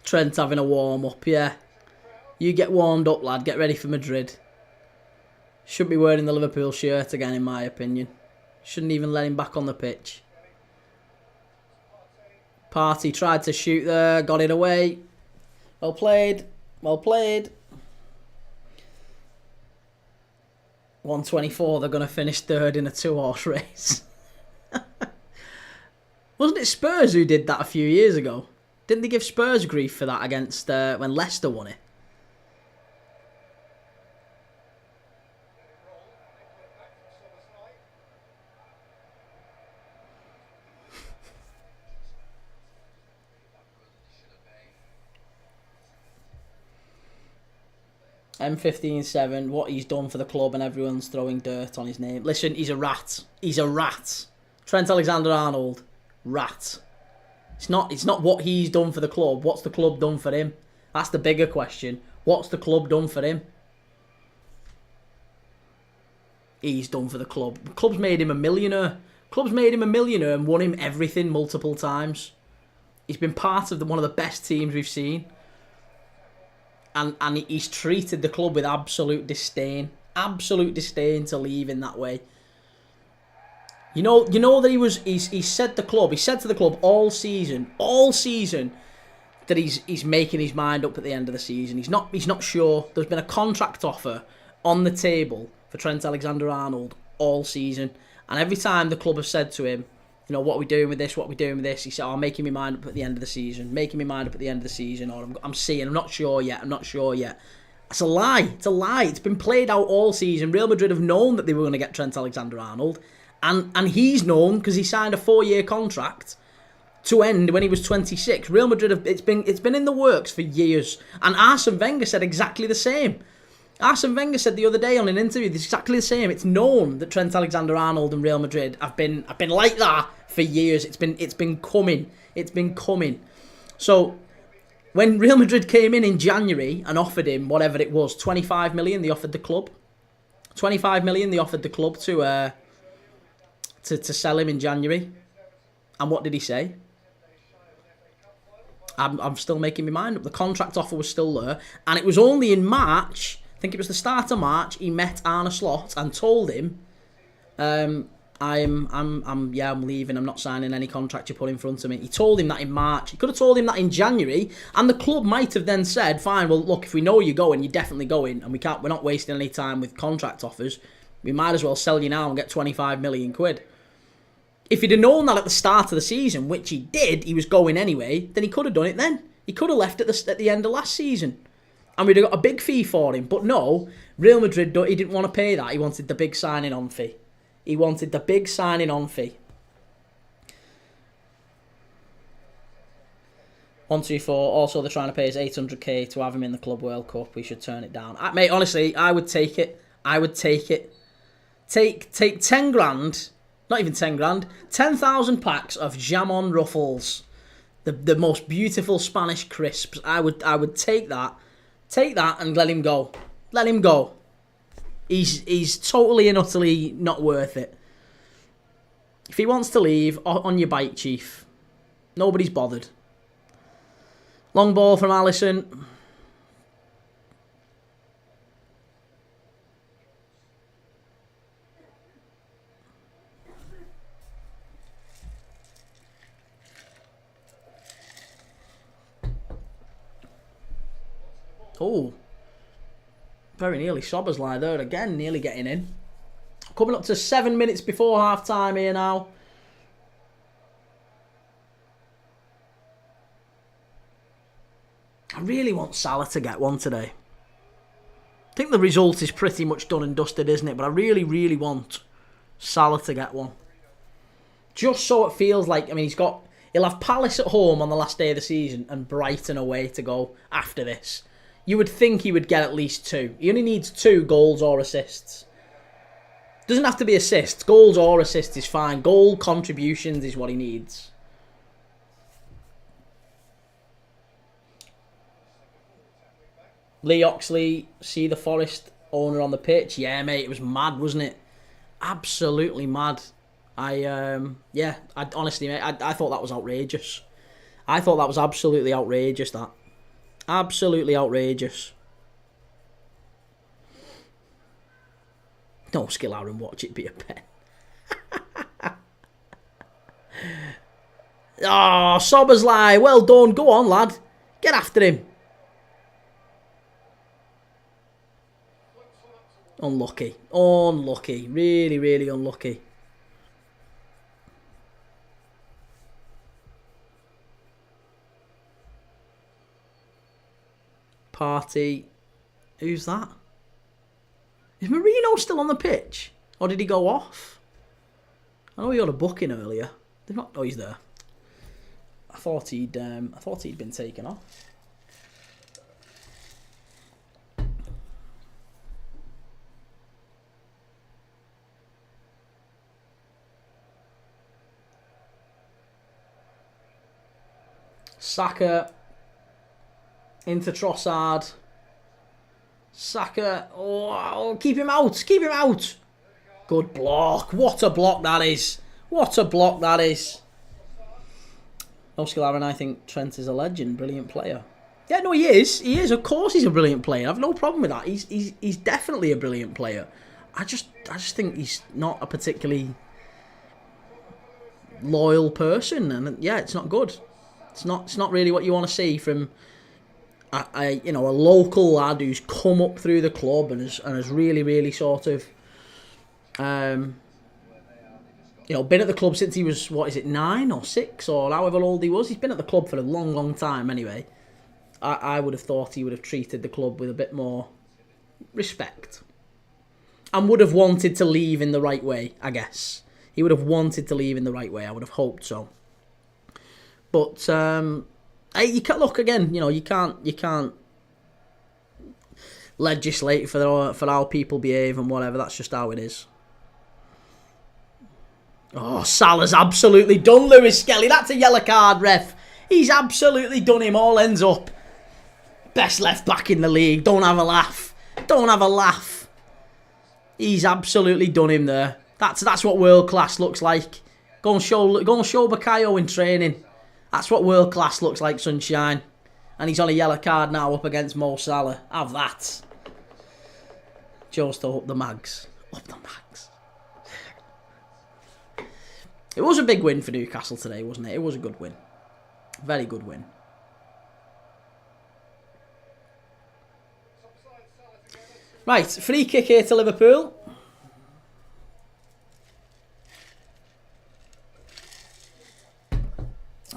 Trent having a warm-up, yeah. You get warmed up, lad. Get ready for Madrid. Shouldn't be wearing the Liverpool shirt again, in my opinion. Shouldn't even let him back on the pitch. Partey tried to shoot there. Got it away. Well played. Well played. 124. They're going to finish third in a 2-horse race. Wasn't it Spurs who did that a few years ago? Didn't they give Spurs grief for that against when Leicester won it? M15-7, what he's done for the club and everyone's throwing dirt on his name. Listen, he's a rat. He's a rat. Trent Alexander-Arnold. Rat. It's not what he's done for the club. What's the club done for him? That's the bigger question. What's the club done for him? He's done for the club. The club's made him a millionaire. Club's made him a millionaire and won him everything multiple times. He's been part of one of the best teams we've seen. And he's treated the club with absolute disdain. Absolute disdain to leave in that way. You know that he said to the club all season that he's making his mind up at the end of the season. He's not sure. There's been a contract offer on the table for Trent Alexander-Arnold all season, and every time the club have said to him, what are we doing with this? What are we doing with this? He said, I'm making my mind up at the end of the season. Or I'm seeing. I'm not sure yet. It's a lie. It's been played out all season. Real Madrid have known that they were going to get Trent Alexander-Arnold, and he's known because he signed a 4-year contract to end when he was 26. Real Madrid it's been in the works for years, and Arsene Wenger said exactly the same. Arsene Wenger said the other day on an interview, it's exactly the same. It's known that Trent Alexander-Arnold and Real Madrid have been like that for years. It's been coming. So when Real Madrid came in January and offered him whatever it was, 25 million, they offered the club. 25 million they offered the club to sell him in January. And what did he say? I'm still making my mind up. The contract offer was still there, and it was only in March. I think it was the start of March. He met Arne Slot and told him, I'm leaving. I'm not signing any contract you put in front of me. He told him that in March. He could have told him that in January, and the club might have then said, fine, well, look, if we know you're going, you're definitely going, and we're not wasting any time with contract offers. We might as well sell you now and get 25 million quid. If he'd have known that at the start of the season, which he did, he was going anyway, then he could have done it then. He could have left at the end of last season, and we'd have got a big fee for him. But no, Real Madrid, he didn't want to pay that. He wanted the big signing-on fee. 124. Also, they're trying to pay us 800k to have him in the Club World Cup. We should turn it down. Mate, honestly, I would take it. Take 10 grand. Not even 10 grand. 10,000 packs of Jamon Ruffles. The most beautiful Spanish crisps. I would take that. Take that and let him go. He's totally and utterly not worth it. If he wants to leave, on your bike, Chief. Nobody's bothered. Long ball from Alisson. Oh, very nearly Szoboszlai there again, nearly getting in. Coming up to 7 minutes before half time here now. I really want Salah to get one today. I think the result is pretty much done and dusted, isn't it? But I really, really want Salah to get one. Just so it feels like, he'll have Palace at home on the last day of the season and Brighton away to go after this. You would think he would get at least 2. He only needs 2 goals or assists. Doesn't have to be assists. Goals or assists is fine. Goal contributions is what he needs. Lee Oxley, see the Forest owner on the pitch. Yeah, mate, it was mad, wasn't it? Absolutely mad. Honestly, mate, I thought that was outrageous. I thought that was absolutely outrageous, that. Absolutely outrageous. No skill, Aaron, watch it be a pen. Oh, Szoboszlai, well done. Go on, lad. Get after him. Unlucky. Really, really unlucky. Party. Who's that? Is Marino still on the pitch? Or did he go off? I know he got a booking earlier. They've not. Oh, he's there. I thought he'd been taken off. Saka into Trossard. Saka. Oh, keep him out. Good block. What a block that is. No skill, Aaron. I think Trent is a legend. Brilliant player. Yeah, no, he is. Of course he's a brilliant player. I've no problem with that. He's definitely a brilliant player. I just think he's not a particularly loyal person, and yeah, it's not good. It's not really what you want to see from a local lad who's come up through the club and has really sort of been at the club since he was, 9 or 6 or however old he was. He's been at the club for a long time anyway. I would have thought he would have treated the club with a bit more respect. And would have wanted to leave in the right way, I guess. He would have wanted to leave in the right way. I would have hoped so. But you can't look again. You can't legislate for how people behave and whatever. That's just how it is. Oh, Salah's absolutely done Lewis Skelly. That's a yellow card, ref. He's absolutely done him. All ends up. Best left back in the league. Don't have a laugh. Don't have a laugh. He's absolutely done him there. That's what world class looks like. Go and show Bakayo in training. That's what world class looks like, sunshine. And he's on a yellow card now up against Mo Salah. Have that. Joe still up the mags. Up the mags. It was a big win for Newcastle today, wasn't it? It was a good win. Very good win. Right, free kick here to Liverpool.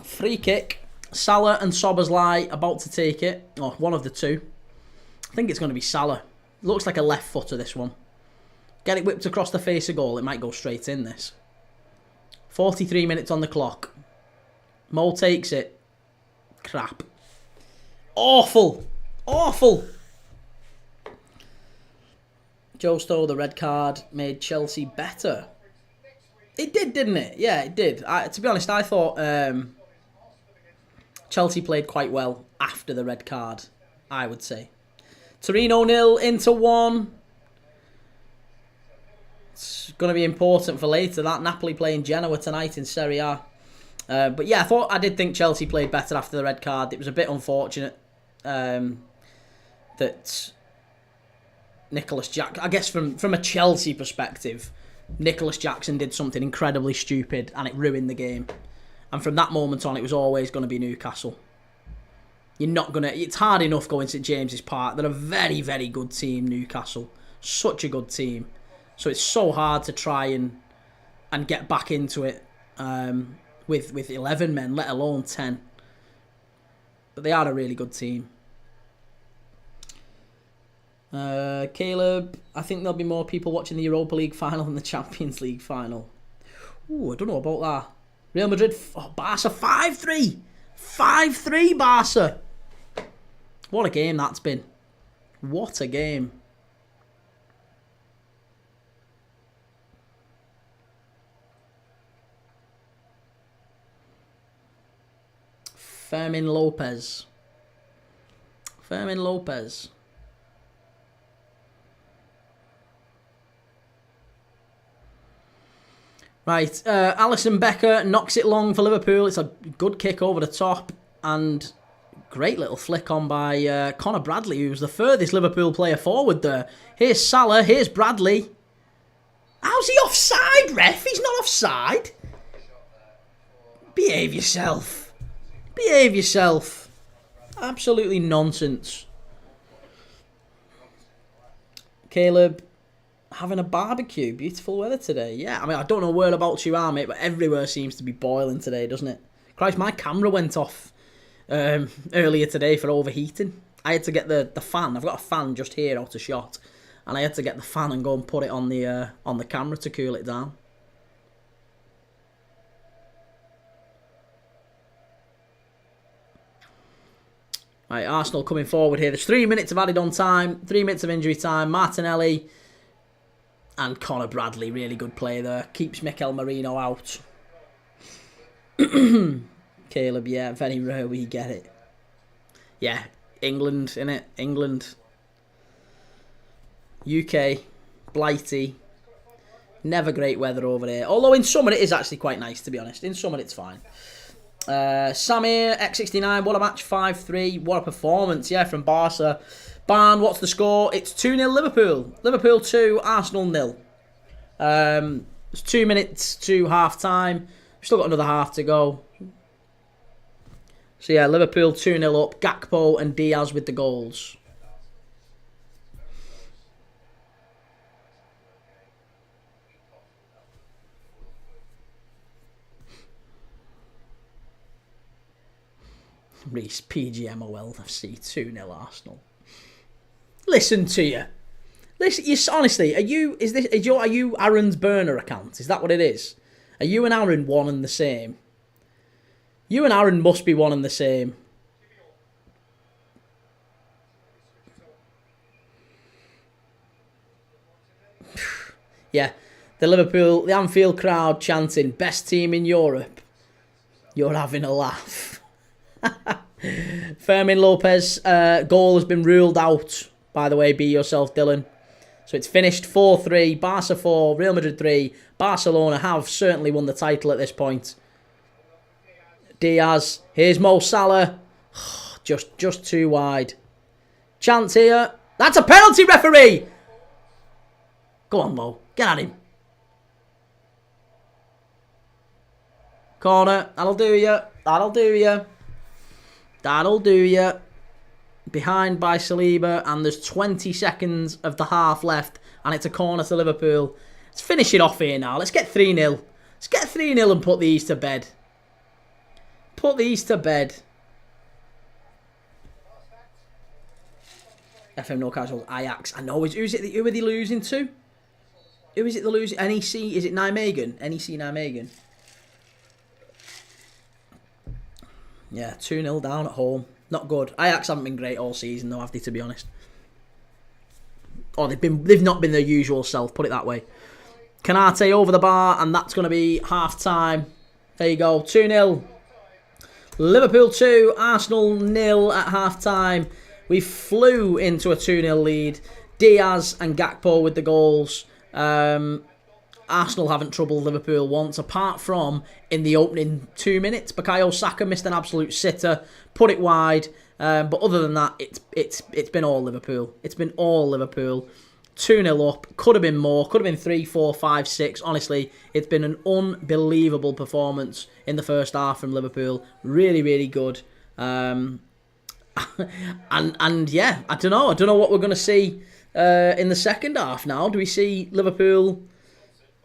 Free kick. Salah and Szoboszlai about to take it. Or one of the two. I think it's going to be Salah. Looks like a left footer, this one. Get it whipped across the face of goal. It might go straight in, this. 43 minutes on the clock. Mo takes it. Crap. Awful. Awful. Joe Stowe, the red card, made Chelsea better. It did, didn't it? Yeah, it did. To be honest, I thought Chelsea played quite well after the red card, I would say. Torino 0, Inter 1. It's going to be important for later. That Napoli playing Genoa tonight in Serie A. But yeah, I did think Chelsea played better after the red card. It was a bit unfortunate that Nicholas Jackson, I guess from a Chelsea perspective, Nicholas Jackson did something incredibly stupid and it ruined the game. And from that moment on, it was always going to be Newcastle. It's hard enough going to St James's Park. They're a very, very good team, Newcastle. Such a good team. So it's so hard to try and get back into it with 11 men, let alone 10. But they are a really good team. Caleb, I think there'll be more people watching the Europa League final than the Champions League final. Ooh, I don't know about that. Real Madrid, Barca 5-3. 5-3 Barca. What a game that's been. What a game. Fermin Lopez. Right, Alisson Becker knocks it long for Liverpool. It's a good kick over the top and great little flick on by Conor Bradley, who was the furthest Liverpool player forward there. Here's Salah, here's Bradley. How's he offside, ref? He's not offside. Behave yourself. Behave yourself. Absolutely nonsense. Caleb having a barbecue. Beautiful weather today. Yeah, I mean, I don't know whereabouts you are, mate, but everywhere seems to be boiling today, doesn't it? Christ, my camera went off earlier today for overheating. I had to get the fan. I've got a fan just here out of shot. And I had to get the fan and go and put it on the camera to cool it down. Right, Arsenal coming forward here. There's 3 minutes of added on time, 3 minutes of injury time. Martinelli and Conor Bradley, really good play there. Keeps Mikel Merino out. Caleb, yeah, very rare we get it. Yeah, England, innit? England. UK, Blighty. Never great weather over there. Although in summer it is actually quite nice, to be honest. In summer it's fine. Samir, X69, what a match, 5-3. What a performance, yeah, from Barca. Barn, what's the score? It's 2-0 Liverpool. Liverpool 2, Arsenal 0. It's 2 minutes to half time. Still got another half to go. So yeah, Liverpool 2-0 up. Gakpo and Diaz with the goals. Reece PGMOL FC 2-0 Arsenal. Listen to you. Listen, you honestly, are you Aaron's burner account? Is that what it is? Are you and Aaron one and the same? You and Aaron must be one and the same. Yeah, the Anfield crowd chanting, best team in Europe. You're having a laugh. Fermin Lopez goal has been ruled out, by the way, be yourself, Dylan. So it's finished 4-3, Barca 4, Real Madrid 3. Barcelona have certainly won the title at this point. Diaz, here's Mo Salah. Just too wide. Chance here. That's a penalty, referee! Go on, Mo. Get at him. Corner. That'll do you. That'll do you. That'll do you. Behind by Saliba, and there's 20 seconds of the half left, and it's a corner to Liverpool. Let's finish it off here now. Let's get 3-0. Let's get 3-0 and put these to bed. Put these to bed. FM No Casuals, Ajax. I know. Who are they losing to? Who is it they're losing? NEC? Is it Nijmegen? NEC Nijmegen. Yeah, 2-0 down at home. Not good. Ajax haven't been great all season though, have they, to be honest? Or they've not been their usual self, put it that way. Kanate over the bar, and that's going to be half-time. There you go, 2-0. Liverpool 2, Arsenal 0 at half-time. We flew into a 2-0 lead. Diaz and Gakpo with the goals. Arsenal haven't troubled Liverpool once, apart from in the opening 2 minutes. Bukayo Saka missed an absolute sitter, put it wide. But other than that, it's been all Liverpool. It's been all Liverpool. 2-0 up. Could have been more. Could have been 3, 4, 5, 6. Honestly, it's been an unbelievable performance in the first half from Liverpool. Really, really good. And yeah, I don't know. I don't know what we're going to see in the second half now. Do we see Liverpool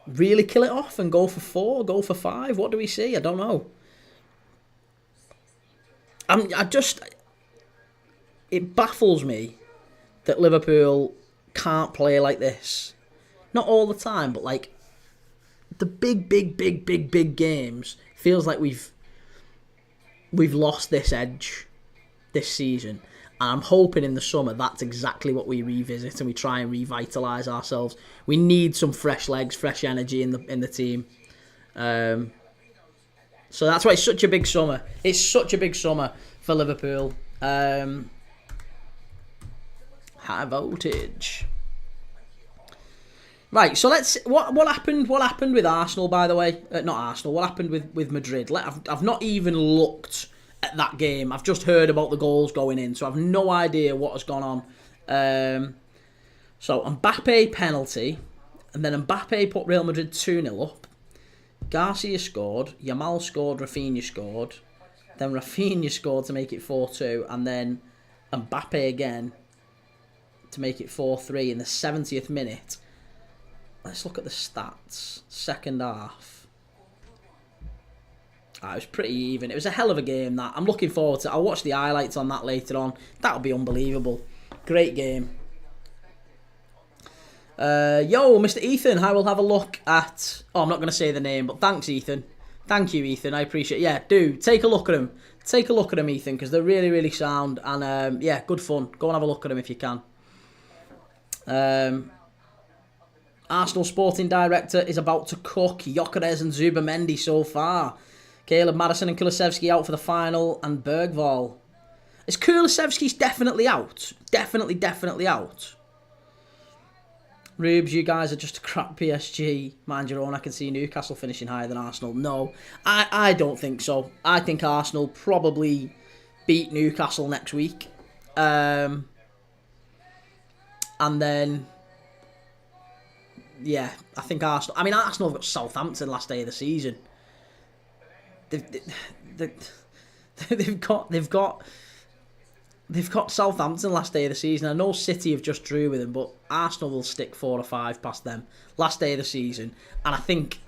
really kill it off and go for 4, go for 5? What do we see? I don't know. It baffles me that Liverpool can't play like this. Not all the time, but like the big games. Feels like we've lost this edge this season. And I'm hoping in the summer that's exactly what we revisit and we try and revitalise ourselves. We need some fresh legs, fresh energy in the team. So that's why it's such a big summer. It's such a big summer for Liverpool. High voltage. Right, so let's. What happened? What happened with Arsenal, by the way? Not Arsenal. What happened with Madrid? I've not even looked at that game. I've just heard about the goals going in, so I've no idea what has gone on. So Mbappe penalty, and then Mbappe put Real Madrid 2-0 up. Garcia scored, Yamal scored, Rafinha scored, then Rafinha scored to make it 4-2, and then Mbappe again to make it 4-3 in the 70th minute. Let's look at the stats. Second half. It was pretty even. It was a hell of a game, that. I'm looking forward to it. I'll watch the highlights on that later on. That'll be unbelievable. Great game. Yo, Mr. Ethan, I will have a look at... Oh, I'm not going to say the name, but thanks, Ethan. Thank you, Ethan. I appreciate it. Yeah, do. Take a look at them. Take a look at them, Ethan, because they're really, really sound. And, yeah, good fun. Go and have a look at them if you can. Arsenal sporting director is about to cook Gyökeres and Zubamendi so far. Caleb Madison and Kulusevski out for the final, and Bergvall. Is Kulusevski's definitely out? Definitely out. Rubes, you guys are just a crap PSG. Mind your own, I can see Newcastle finishing higher than Arsenal. No, I don't think so. I think Arsenal probably beat Newcastle next week. And then... Yeah, I think Arsenal... I mean, Arsenal have got Southampton last day of the season. they've, they, they've got Southampton last day of the season. I know City have just drew with them, but Arsenal will stick 4 or 5 past them last day of the season. And I think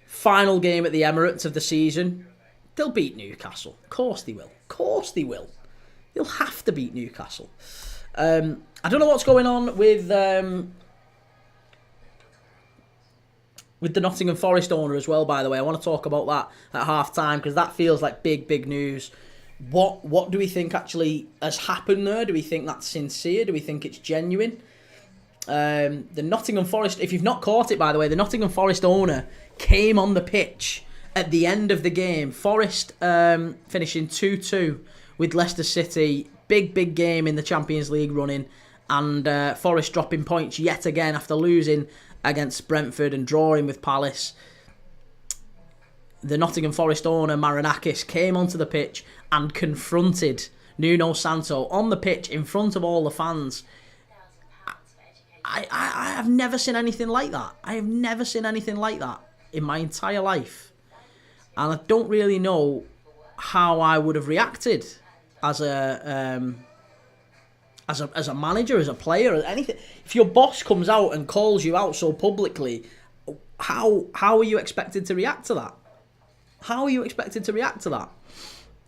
final game at the Emirates of the season, they'll beat Newcastle. Of course they will. Of course they will. They'll have to beat Newcastle. I don't know what's going on with the Nottingham Forest owner as well, by the way. I want to talk about that at half-time because that feels like big news. What do we think actually has happened there? Do we think that's sincere? Do we think it's genuine? The Nottingham Forest, if you've not caught it, by the way, the Nottingham Forest owner came on the pitch at the end of the game. Forest finishing 2-2 with Leicester City. Big game in the Champions League running. And Forest dropping points yet again after losing against Brentford and drawing with Palace. The Nottingham Forest owner, Marinakis, came onto the pitch and confronted Nuno Santo on the pitch in front of all the fans. I have never seen anything like that. I have never seen anything like that in my entire life. And I don't really know how I would have reacted as a manager, as a player, as anything. If your boss comes out and calls you out so publicly, how are you expected to react to that? How are you expected to react to that?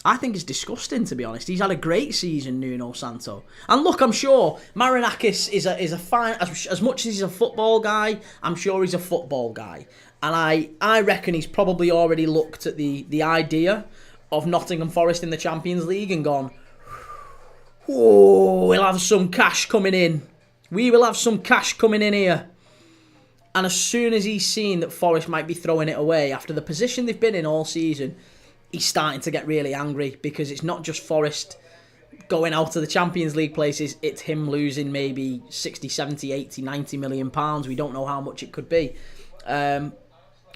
I think it's disgusting, to be honest. He's had a great season, Nuno Santo. And look, I'm sure Marinakis is a fine... As much as he's a football guy, I'm sure he's a football guy. And I reckon he's probably already looked at the idea of Nottingham Forest in the Champions League and gone, oh, we'll have some cash coming in. We will have some cash coming in here. And as soon as he's seen that Forest might be throwing it away after the position they've been in all season, he's starting to get really angry because it's not just Forest going out of the Champions League places, it's him losing maybe 60, 70, 80, 90 million pounds. We don't know how much it could be. Oh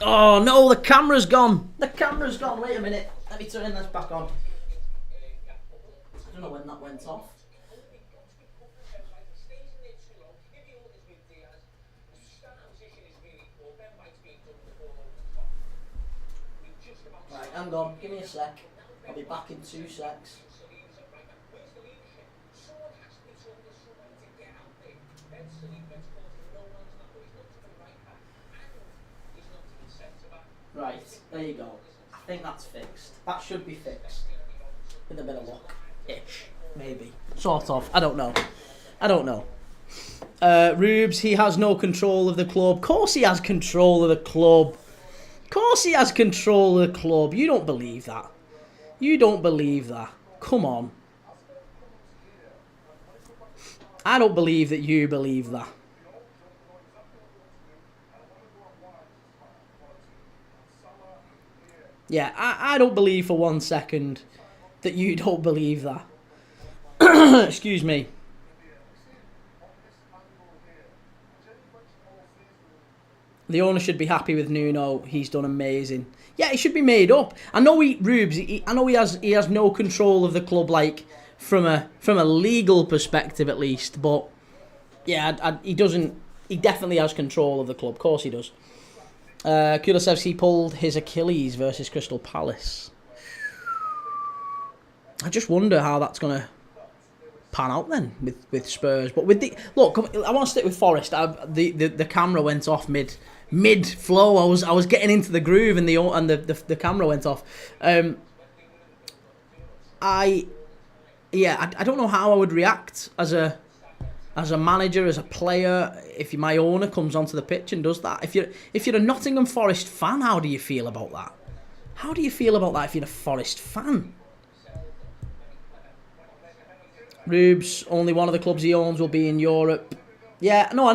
no, the camera's gone. The camera's gone. Wait a minute. Let me turn this back on. I don't know when that went off. Right, hang on. Give me a sec. I'll be back in 2 secs. Right, there you go. I think that's fixed. That should be fixed. With a bit of luck. Ish. Maybe. Sort of. I don't know. Rubes, he has no control of the club. Of course he has control of the club. You don't believe that. Come on. I don't believe that you believe that. Yeah, I don't believe for 1 second that you don't believe that. Excuse me. The owner should be happy with Nuno. He's done amazing. Yeah, he should be made up. I know he has no control of the club, like from a legal perspective at least. But yeah, he doesn't. He definitely has control of the club. Of course he does. Kulusevski pulled his Achilles versus Crystal Palace. I just wonder how that's going to pan out then with Spurs. But with the look, I want to stick with Forest. The camera went off mid flow. I was getting into the groove and the camera went off. I don't know how I would react as a manager, as a player, if my owner comes onto the pitch and does that. If you're a Nottingham Forest fan, how do you feel about that? How do you feel about that if you're a Forest fan? Rubes, only one of the clubs he owns will be in Europe. Yeah, no, I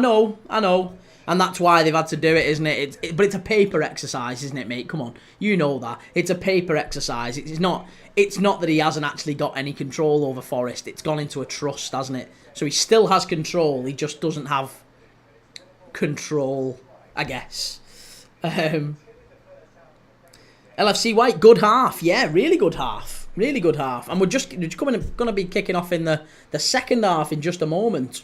know. And that's why they've had to do it, isn't it? But it's a paper exercise, isn't it, mate? Come on. You know that. It's a paper exercise. It's not that he hasn't actually got any control over Forest. It's gone into a trust, hasn't it? So he still has control. He just doesn't have control, I guess. LFC White, good half. Yeah, really good half. Really good half. And we're just going to be kicking off in the second half in just a moment.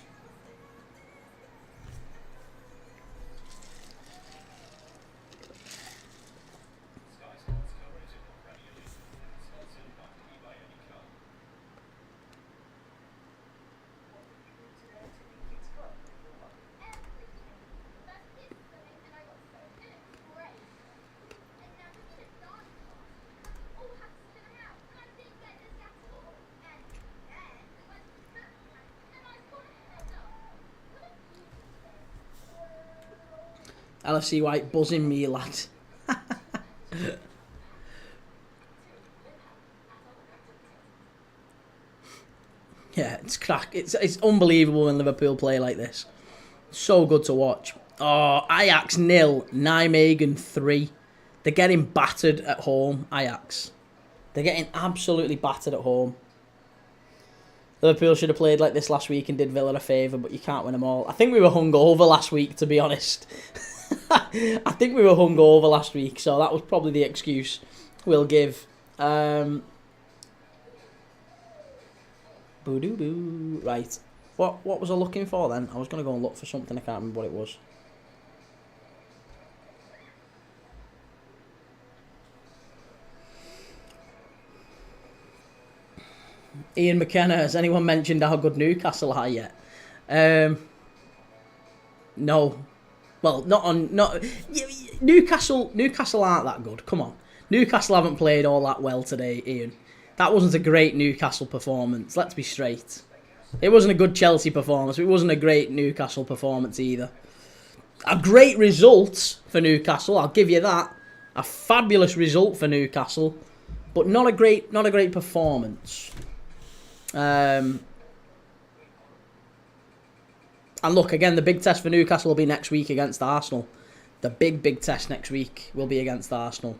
LFC White buzzing me, lad. Yeah, it's crack. It's unbelievable when Liverpool play like this. So good to watch. Oh, Ajax 0, Nijmegen 3. They're getting battered at home, Ajax. They're getting absolutely battered at home. Liverpool should have played like this last week and did Villa a favour, but you can't win them all. I think we were hungover last week, to be honest. I think we were hungover last week, so that was probably the excuse we'll give. Boo-doo-boo. Right. What was I looking for then? I was going to go and look for something. I can't remember what it was. Ian McKenna, has anyone mentioned how good Newcastle are yet? No. Well, Newcastle aren't that good. Come on. Newcastle haven't played all that well today, Ian. That wasn't a great Newcastle performance. Let's be straight. It wasn't a good Chelsea performance. It wasn't a great Newcastle performance either. A great result for Newcastle, I'll give you that. A fabulous result for Newcastle, but not a great performance. And look, again, the big test for Newcastle will be next week against Arsenal. The big test next week will be against Arsenal.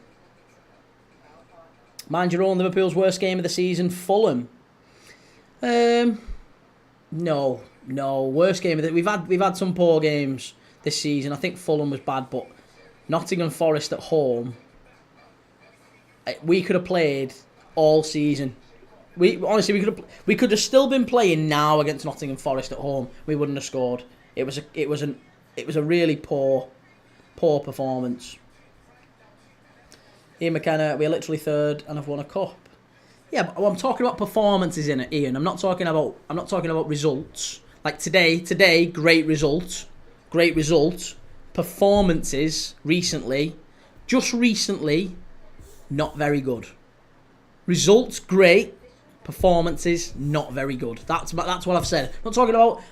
Mind your own, Liverpool's worst game of the season, Fulham. No, worst game of the... We've had some poor games this season. I think Fulham was bad, but Nottingham Forest at home, we could have played all season. We could have still been playing now against Nottingham Forest at home. We wouldn't have scored. It was a really poor performance. Ian McKenna, we're literally third and have won a cup. Yeah, but I'm talking about performances in it, Ian. I'm not talking about results. Like today, great result. Performances just recently, not very good. Results great. Performances not very good. That's what I've said. I'm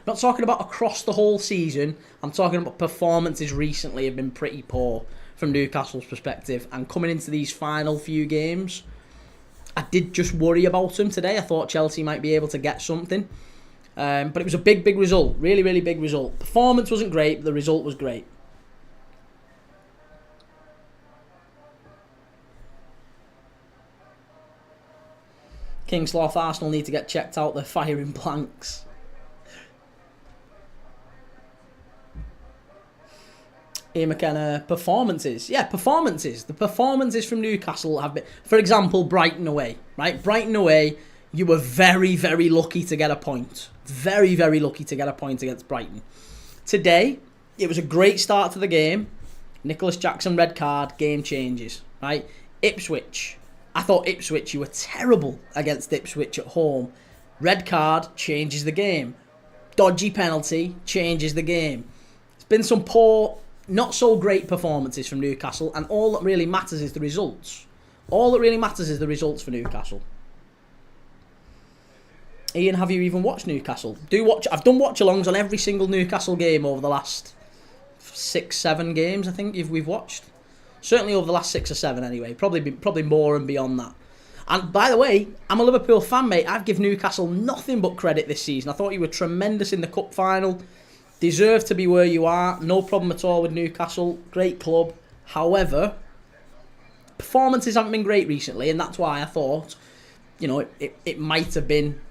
not talking about across the whole season. I'm talking about performances recently have been pretty poor from Newcastle's perspective. And coming into these final few games, I did just worry about them today. I thought Chelsea might be able to get something. But it was a big result. Really big result. Performance wasn't great, but the result was great. Kingsloth, Arsenal need to get checked out. They're firing blanks. Ian McKenna, performances. Yeah, performances. The performances from Newcastle have been... For example, Brighton away. Right? Brighton away, you were very lucky to get a point. Very lucky to get a point against Brighton. Today, it was a great start to the game. Nicholas Jackson, red card, game changes. Right? Ipswich. I thought Ipswich, you were terrible against Ipswich at home. Red card changes the game. Dodgy penalty changes the game. It's been some poor, not so great performances from Newcastle, and all that really matters is the results. All that really matters is the results for Newcastle. Ian, have you even watched Newcastle? I've done watch-alongs on every single Newcastle game over the last 6-7 games, I think we've watched. Certainly over the last 6 or 7 anyway. Probably more and beyond that. And by the way, I'm a Liverpool fan, mate. I've given Newcastle nothing but credit this season. I thought you were tremendous in the cup final. Deserve to be where you are. No problem at all with Newcastle. Great club. However, performances haven't been great recently, and that's why I thought, it might have been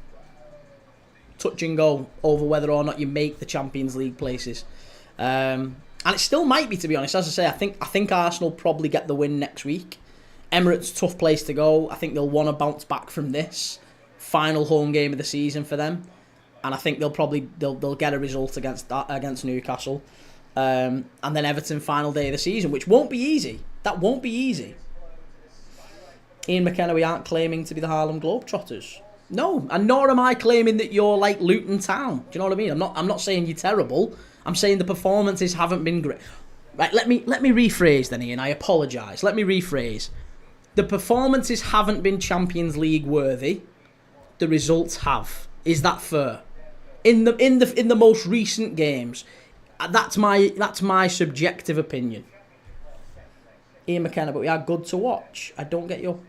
touch and go over whether or not you make the Champions League places. And it still might be, to be honest. As I say, I think Arsenal probably get the win next week. Emirates, tough place to go. I think they'll want to bounce back from this final home game of the season for them, and I think they'll get a result against Newcastle, and then Everton final day of the season, which won't be easy. That won't be easy. Ian McKenna, we aren't claiming to be the Harlem Globetrotters. No, and nor am I claiming that you're like Luton Town. Do you know what I mean? I'm not saying you're terrible. I'm saying the performances haven't been great. Right, let me rephrase then, Ian. I apologise. Let me rephrase. The performances haven't been Champions League worthy. The results have. Is that fair? In the most recent games, That's my subjective opinion. Ian McKenna, but we are good to watch. I don't get your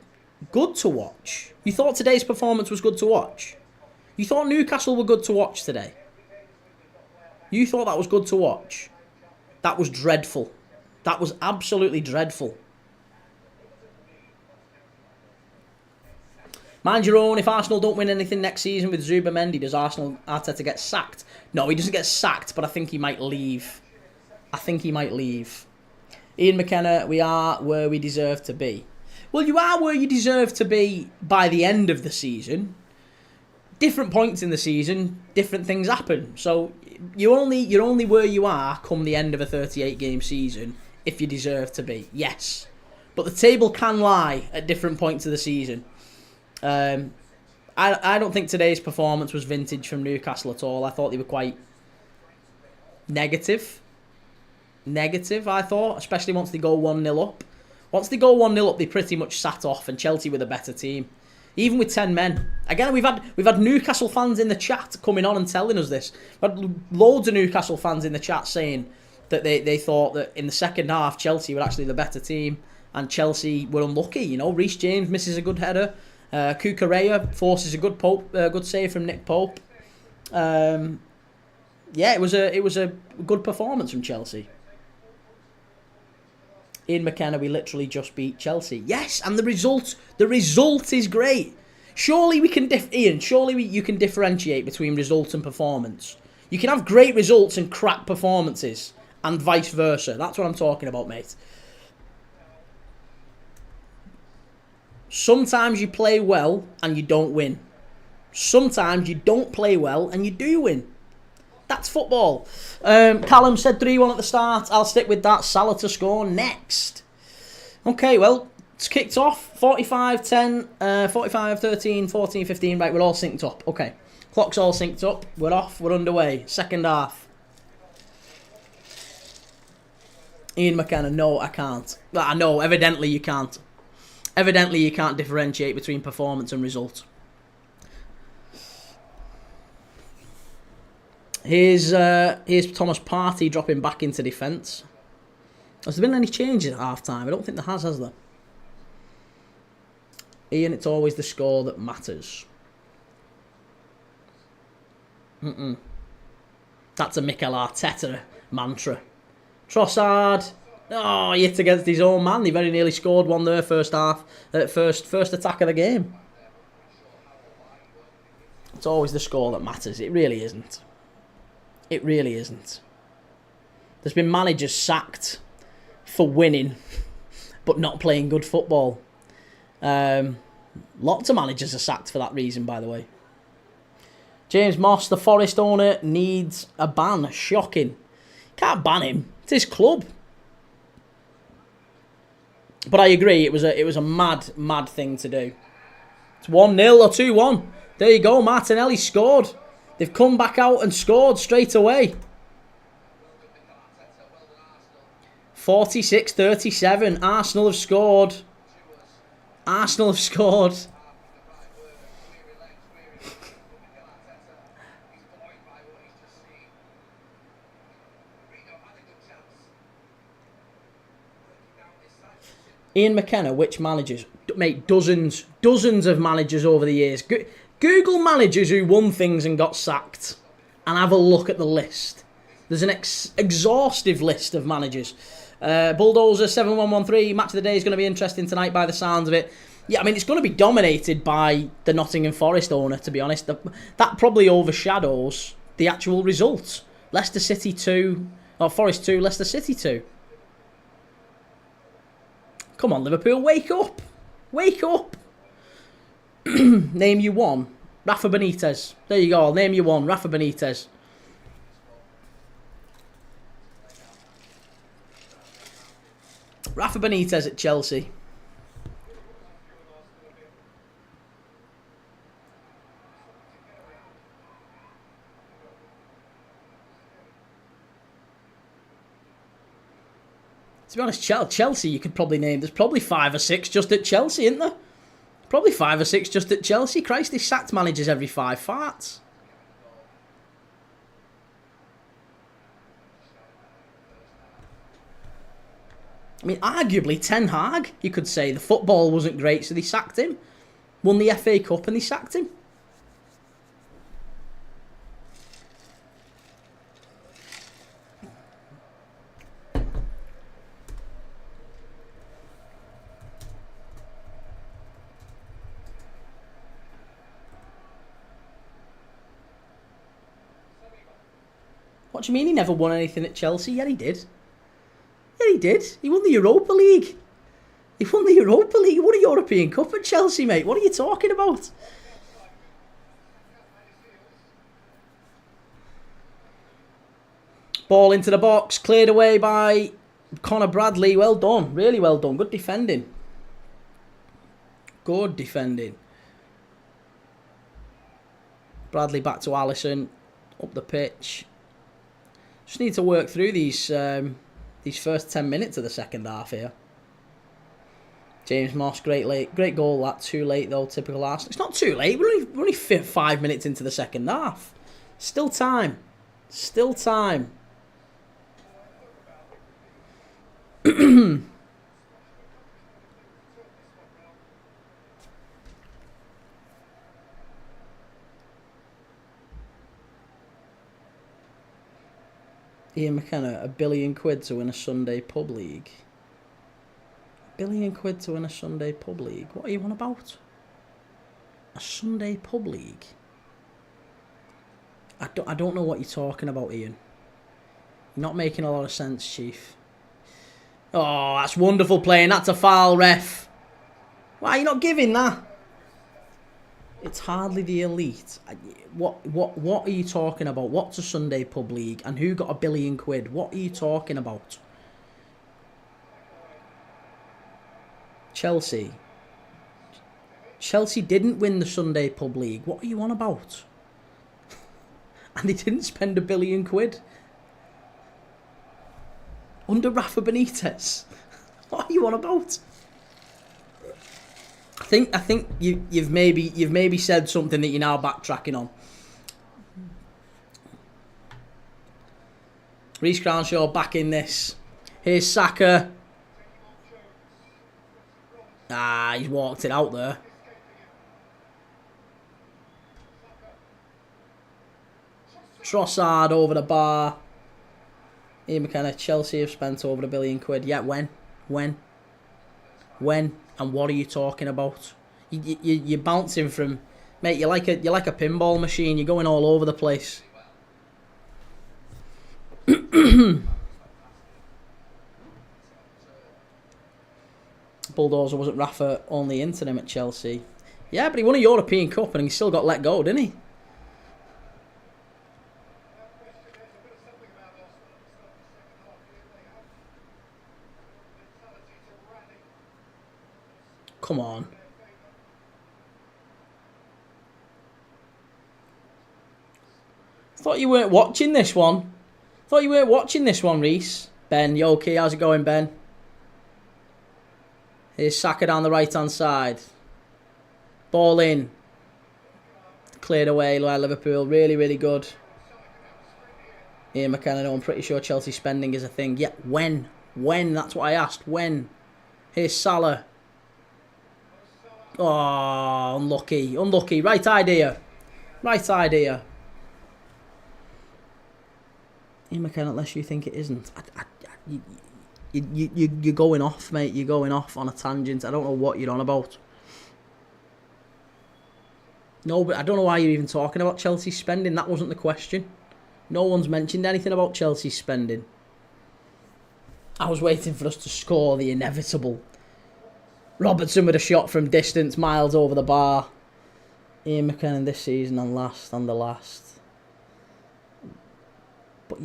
good to watch. You thought today's performance was good to watch? You thought Newcastle were good to watch today? You thought that was good to watch? That was dreadful. That was absolutely dreadful. Mind your own, if Arsenal don't win anything next season with Zubimendi, does Arteta get sacked? No, he doesn't get sacked, but I think he might leave. Ian McKenna, we are where we deserve to be. Well, you are where you deserve to be by the end of the season. Different points in the season, different things happen. So you're only where you are come the end of a 38-game season if you deserve to be. Yes. But the table can lie at different points of the season. I don't think today's performance was vintage from Newcastle at all. I thought they were quite negative, I thought, especially once they go 1-0 up. Once they go 1-0 up, they pretty much sat off, and Chelsea were the better team. Even with 10 men. Again, we've had Newcastle fans in the chat coming on and telling us this. We've had loads of Newcastle fans in the chat saying that they thought that in the second half, Chelsea were actually the better team, and Chelsea were unlucky. You know, Reece James misses a good header. Kukureya forces a good save from Nick Pope. Yeah, it was a good performance from Chelsea. Ian McKenna, we literally just beat Chelsea. Yes, and the result is great. Surely we can you can differentiate between result and performance. You can have great results and crap performances, and vice versa. That's what I'm talking about, mate. Sometimes you play well and you don't win. Sometimes you don't play well and you do win. That's football. Callum said 3-1 at the start. I'll stick with that. Salah to score next. Okay, well, it's kicked off. 45-10, 45-13, 14-15. Right, we're all synced up. Okay, clock's all synced up. We're off. We're underway. Second half. Ian McKenna, no, I can't. I know, evidently you can't. Evidently you can't differentiate between performance and result. Here's Thomas Partey dropping back into defence. Has there been any changes at half-time? I don't think there has there? Ian, it's always the score that matters. That's a Mikel Arteta mantra. Trossard. Oh, he hit against his own man. He very nearly scored one there first half. First attack of the game. It's always the score that matters. It really isn't. It really isn't. There's been managers sacked for winning, but not playing good football. Lots of managers are sacked for that reason, by the way. James Moss, the Forest owner, needs a ban. Shocking. Can't ban him. It's his club. But I agree, it was a mad thing to do. It's 1-0 or 2-1. There you go, Martinelli scored. They've come back out and scored straight away. 46-37. Arsenal have scored. Arsenal have scored. Ian McKenna, which managers? Mate, dozens of managers over the years. Google managers who won things and got sacked and have a look at the list. There's an exhaustive list of managers. Bulldozer 7113, match of the day is going to be interesting tonight by the sounds of it. Yeah, I mean, it's going to be dominated by the Nottingham Forest owner, to be honest. That probably overshadows the actual results. Leicester City 2, or Forest 2, Leicester City 2. Come on, Liverpool, wake up. Wake up. Name you one. Rafa Benitez. There you go. I'll name you one. Rafa Benitez. Rafa Benitez at Chelsea. To be honest, Chelsea, you could probably name... There's probably 5 or 6 just at Chelsea, isn't there? Probably 5 or 6 just at Chelsea. Christ, they sacked managers every 5 farts. I mean, arguably Ten Hag, you could say the football wasn't great, so they sacked him. Won the FA Cup and they sacked him. What do you mean he never won anything at Chelsea? Yeah, he did. Yeah, he did. He won the Europa League. He won the Europa League. He won a European Cup at Chelsea, mate. What are you talking about? Ball into the box. Cleared away by Connor Bradley. Well done. Really well done. Good defending. Good defending. Bradley back to Alisson. Up the pitch. Just need to work through these first 10 minutes of the second half here. James Moss, great goal. That too late though. Typical Arsenal. It's not too late. We're only 5 minutes into the second half. Still time. Still time. Ian McKenna, £1 billion to win a Sunday pub league. £1 billion to win a Sunday pub league. What are you on about? A Sunday pub league? I don't know what you're talking about, Ian. You're not making a lot of sense, Chief. Oh, that's wonderful playing. That's a foul, ref. Why are you not giving that? It's hardly the elite. What are you talking about? What's a Sunday pub league? And who got £1 billion? What are you talking about? Chelsea. Chelsea didn't win the Sunday pub league. What are you on about? And they didn't spend £1 billion. Under Rafa Benitez. What are you on about? I think you've maybe said something that you're now backtracking on. Reece Crownshaw back in this. Here's Saka. He's walked it out there. Trossard over the bar. Ian McKenna, Chelsea have spent over £1 billion. Yeah, when? And what are you talking about? You're bouncing from, mate. You're like a pinball machine. You're going all over the place. Bulldozer wasn't Rafa only into him at Chelsea? Yeah, but he won a European Cup and he still got let go, didn't he? Come on. Thought you weren't watching this one. Reece. Ben, you okay? How's it going, Ben? Here's Saka down the right-hand side. Ball in. Cleared away by Liverpool. Really, really good. Ian McKenna, I'm pretty sure Chelsea spending is a thing. Yeah, when? That's what I asked. When? Here's Salah. Oh, unlucky. Right idea. Ian McKenna, unless you think it isn't. You're going off, mate. You're going off on a tangent. I don't know what you're on about. No, but I don't know why you're even talking about Chelsea spending. That wasn't the question. No one's mentioned anything about Chelsea spending. I was waiting for us to score the inevitable. Robertson with a shot from distance, miles over the bar. Ian McKenna this season and the last. But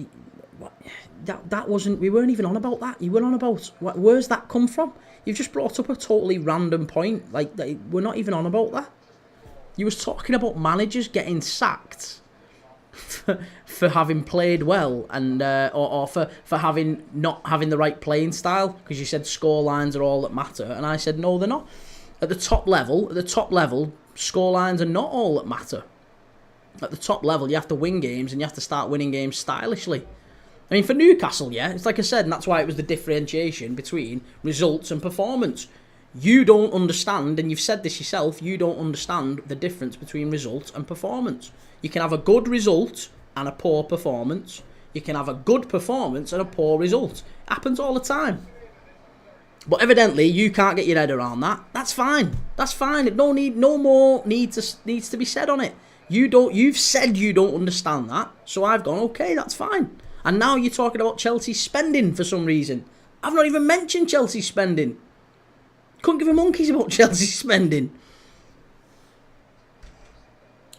that wasn't. We weren't even on about that. You were on about where's that come from? You've just brought up a totally random point. Like we're not even on about that. You was talking about managers getting sacked for having played well and or for not having the right playing style, because you said score lines are all that matter, and I said no, they're not. At the top level, score lines are not all that matter. At the top level, you have to win games and you have to start winning games stylishly. I mean, for Newcastle, yeah, it's like I said, and that's why it was the differentiation between results and performance. You don't understand, and you've said this yourself, you don't understand the difference between results and performance. You can have a good result and a poor performance. You can have a good performance and a poor result. It happens all the time. But evidently, you can't get your head around that. That's fine. That's fine. No more needs to be said on it. You've said you don't understand that, so I've gone, okay, that's fine. And now you're talking about Chelsea spending for some reason. I've not even mentioned Chelsea spending. Couldn't give a monkeys about Chelsea spending.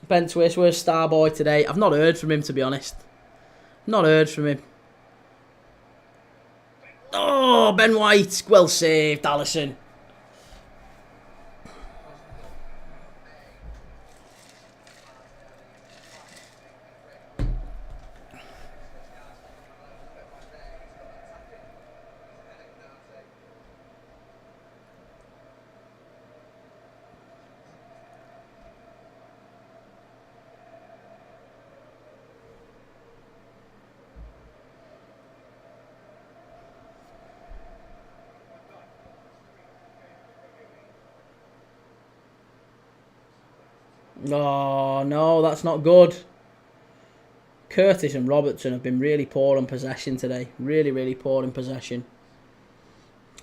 Ben Twist, where's Starboy today? I've not heard from him, to be honest. Not heard from him. Oh, Ben White. Well saved, Alisson. Oh, no, that's not good. Curtis and Robertson have been really poor on possession today. Really, really poor in possession.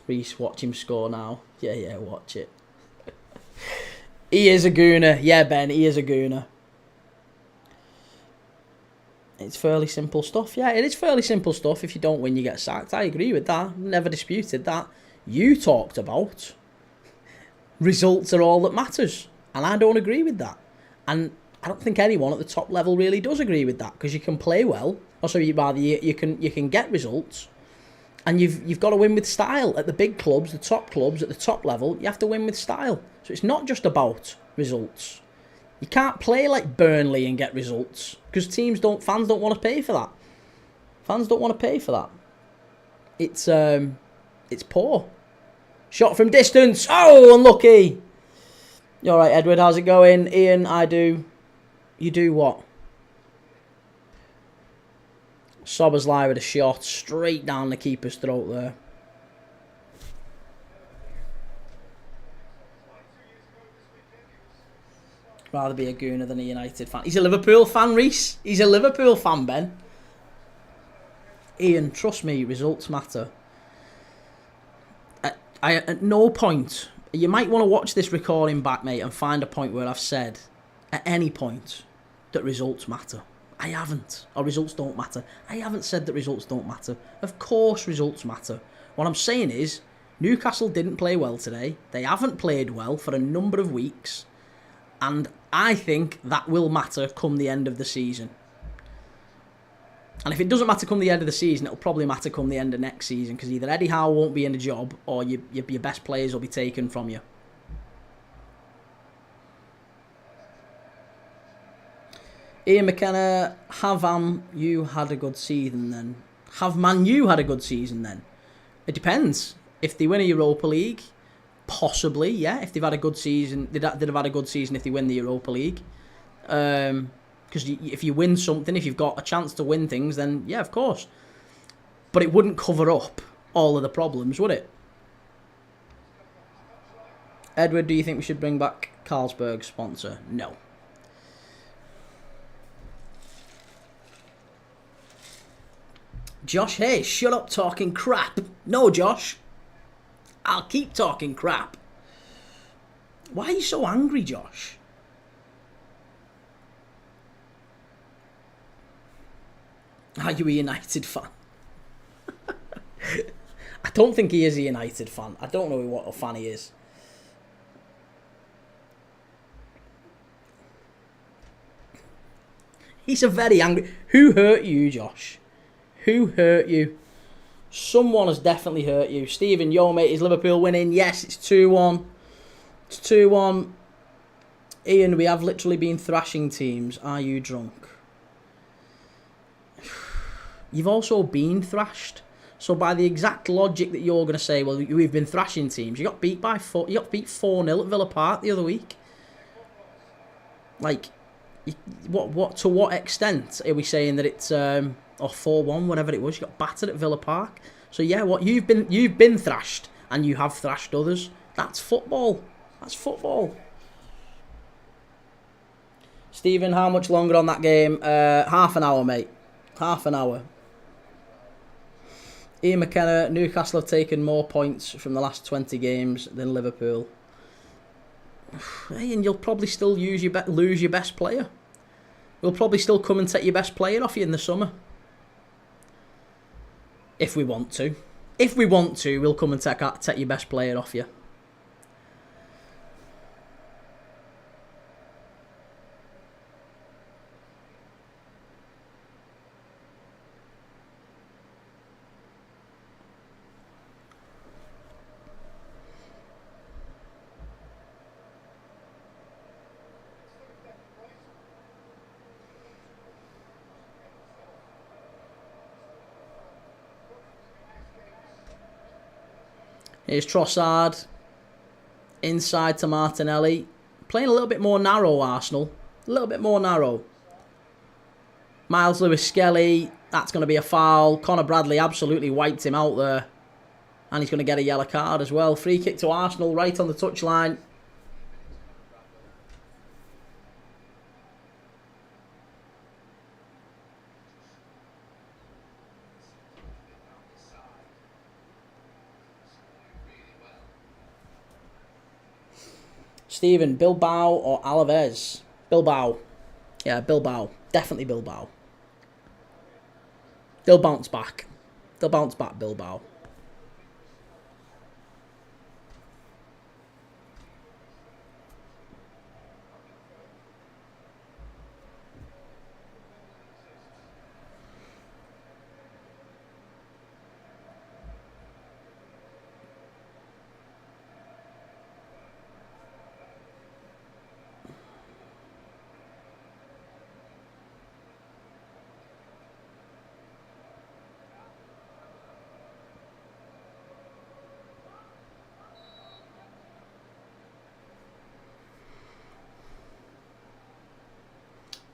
Reece, watch him score now. Yeah, watch it. He is a gooner. Yeah, Ben, he is a gooner. It's fairly simple stuff. Yeah, it is fairly simple stuff. If you don't win, you get sacked. I agree with that. Never disputed that. You talked about results are all that matters. And I don't agree with that. And I don't think anyone at the top level really does agree with that, because you can play well, or so you can get results, and you've got to win with style. At the big clubs, the top clubs, at the top level, you have to win with style. So it's not just about results. You can't play like Burnley and get results, because fans don't want to pay for that. Fans don't want to pay for that. It's poor. Shot from distance. Oh, unlucky. You all right, Edward? How's it going? Ian, I do. You do what? Sobersley with a shot straight down the keeper's throat there. Rather be a gooner than a United fan. He's a Liverpool fan, Reese. He's a Liverpool fan, Ben. Ian, trust me, results matter. At no point... You might want to watch this recording back, mate, and find a point where I've said, at any point, that results matter. I haven't. Or results don't matter. I haven't said that results don't matter. Of course results matter. What I'm saying is, Newcastle didn't play well today. They haven't played well for a number of weeks. And I think that will matter come the end of the season. And if it doesn't matter come the end of the season, it'll probably matter come the end of next season, because either Eddie Howe won't be in a job or your best players will be taken from you. Ian McKenna, have you had a good season then? Have Man U had a good season then? It depends. If they win a Europa League, possibly, yeah. If they've had a good season, they'd have had a good season if they win the Europa League. Because if you win something, if you've got a chance to win things, then yeah, of course. But it wouldn't cover up all of the problems, would it? Edward, do you think we should bring back Carlsberg's sponsor? No. Josh Hayes, shut up talking crap. No, Josh. I'll keep talking crap. Why are you so angry, Josh? Are you a United fan? I don't think he is a United fan. I don't know what a fan he is. He's a very angry... Who hurt you, Josh? Who hurt you? Someone has definitely hurt you. Stephen, yo mate, is Liverpool winning? Yes, it's 2-1. It's 2-1. Ian, we have literally been thrashing teams. Are you drunk? You've also been thrashed. So by the exact logic that you're going to say, well, we've been thrashing teams. You got beat 4-0 at Villa Park the other week. Like, to what extent are we saying that it's or 4-1, whatever it was. You got battered at Villa Park. So yeah, what you've been thrashed, and you have thrashed others. That's football. That's football. Stephen, how much longer on that game? Half an hour, mate. Half an hour. Ian McKenna, Newcastle have taken more points from the last 20 games than Liverpool. Hey, and you'll probably still lose your best player. We'll probably still come and take your best player off you in the summer. If we want to. If we want to, we'll come and take your best player off you. Here's Trossard. Inside to Martinelli. Playing a little bit more narrow, Arsenal. A little bit more narrow. Miles Lewis-Skelly. That's going to be a foul. Conor Bradley absolutely wiped him out there. And he's going to get a yellow card as well. Free kick to Arsenal right on the touchline. Stephen, Bilbao or Alaves? Bilbao. Yeah, Bilbao. Definitely Bilbao. They'll bounce back. They'll bounce back, Bilbao.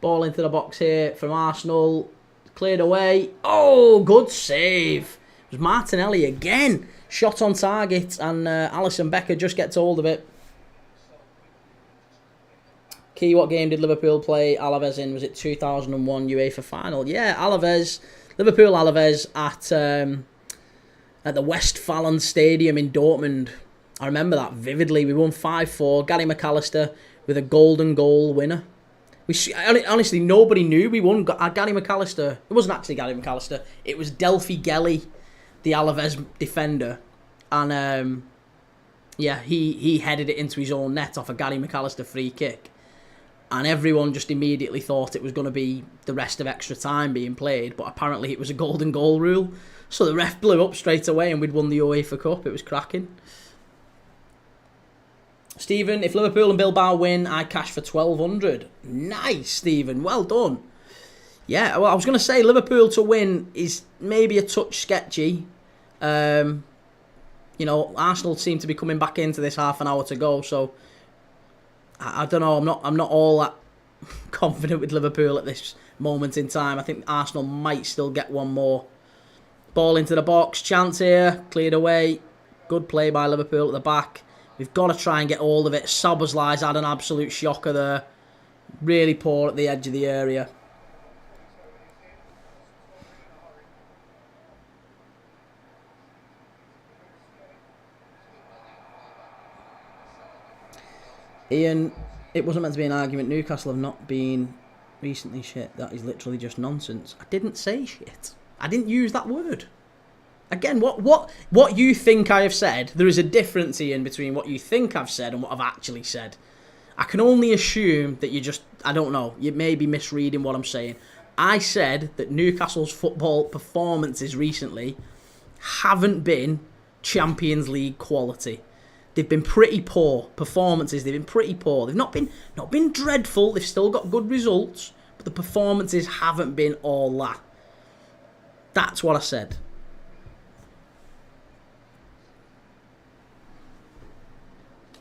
Ball into the box here from Arsenal. Cleared away. Oh, good save. It was Martinelli again. Shot on target, and Alisson Becker just gets hold of it. Key, what game did Liverpool play Alaves in? Was it 2001 UEFA final? Yeah, Alaves. Liverpool Alaves at the Westfalen Stadium in Dortmund. I remember that vividly. We won 5-4. Gary McAllister with a golden goal winner. Honestly, nobody knew we won. Gary McAllister. It wasn't actually Gary McAllister. It was Delphi Gelly, the Alaves defender. And, yeah, he headed it into his own net off a Gary McAllister free kick. And everyone just immediately thought it was going to be the rest of extra time being played. But apparently it was a golden goal rule. So the ref blew up straight away and we'd won the UEFA Cup. It was cracking. Stephen, if Liverpool and Bilbao win, I cash for 1,200. Nice, Stephen. Well done. Yeah, well, I was going to say Liverpool to win is maybe a touch sketchy. You know, Arsenal seem to be coming back into this half an hour to go, so I don't know. I'm not all that confident with Liverpool at this moment in time. I think Arsenal might still get one more. Ball into the box. Chance here. Cleared away. Good play by Liverpool at the back. We've got to try and get hold of it. Szoboszlai's had an absolute shocker there. Really poor at the edge of the area. Ian, it wasn't meant to be an argument. Newcastle have not been recently shit. That is literally just nonsense. I didn't say shit. I didn't use that word. Again, what you think I have said, there is a difference, Ian, between what you think I've said and what I've actually said. I can only assume that I don't know, you may be misreading what I'm saying. I said that Newcastle's football performances recently haven't been Champions League quality. They've been pretty poor. Performances, they've been pretty poor. They've not been dreadful, they've still got good results, but the performances haven't been all that. That's what I said.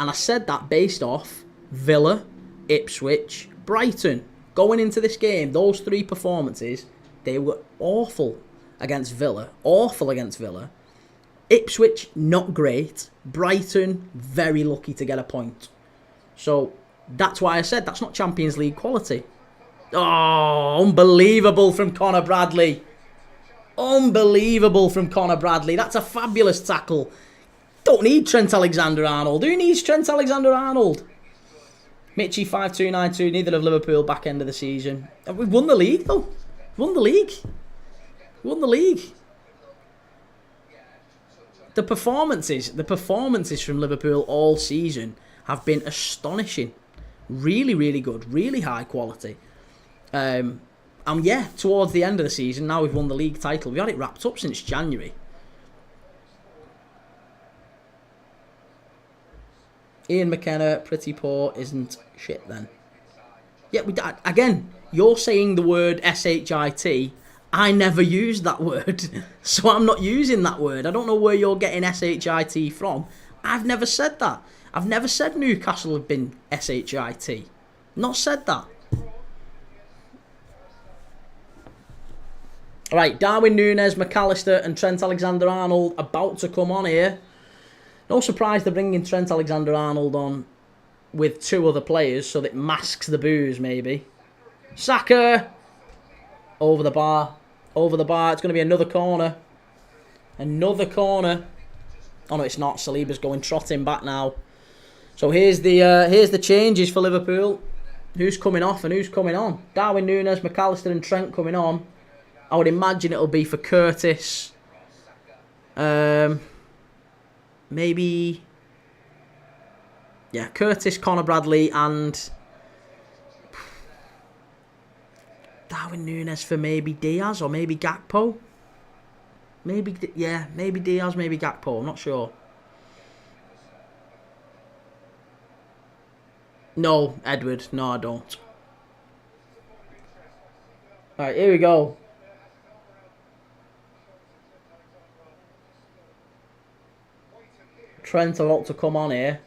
And I said that based off Villa, Ipswich, Brighton. Going into this game, those three performances, They were awful against Villa. Awful against Villa. Ipswich, not great. Brighton, very lucky to get a point. So that's why I said that's not Champions League quality. Oh, unbelievable from Conor Bradley. Unbelievable from Conor Bradley. That's a fabulous tackle. Don't need Trent Alexander-Arnold. Who needs Trent Alexander-Arnold? Mitchie 5292, neither of Liverpool back end of the season. We've won the league though. Won the league. Won the league. The performances from Liverpool all season have been astonishing. Really, really good. Really high quality. And yeah, towards the end of the season, now we've won the league title. We've had it wrapped up since January. Ian McKenna, pretty poor, isn't shit then. Yeah, again, you're saying the word S-H-I-T. I never used that word. So I'm not using that word. I don't know where you're getting S-H-I-T from. I've never said that. I've never said Newcastle have been S-H-I-T. Not said that. Alright, Darwin Núñez, McAllister and Trent Alexander-Arnold about to come on here. No surprise they're bringing Trent Alexander-Arnold on with two other players so that it masks the boos maybe. Saka! Over the bar. Over the bar. It's going to be another corner. Another corner. Oh no, it's not. Saliba's going trotting back now. So here's the changes for Liverpool. Who's coming off and who's coming on? Darwin Núñez, McAllister and Trent coming on. I would imagine it'll be for Curtis. Maybe... yeah, Curtis, Conor Bradley and... Darwin Núñez for maybe Diaz or maybe Gakpo. Maybe Diaz, maybe Gakpo. I'm not sure. No, Edward. No, I don't. Alright, here we go. Trent about to come on here.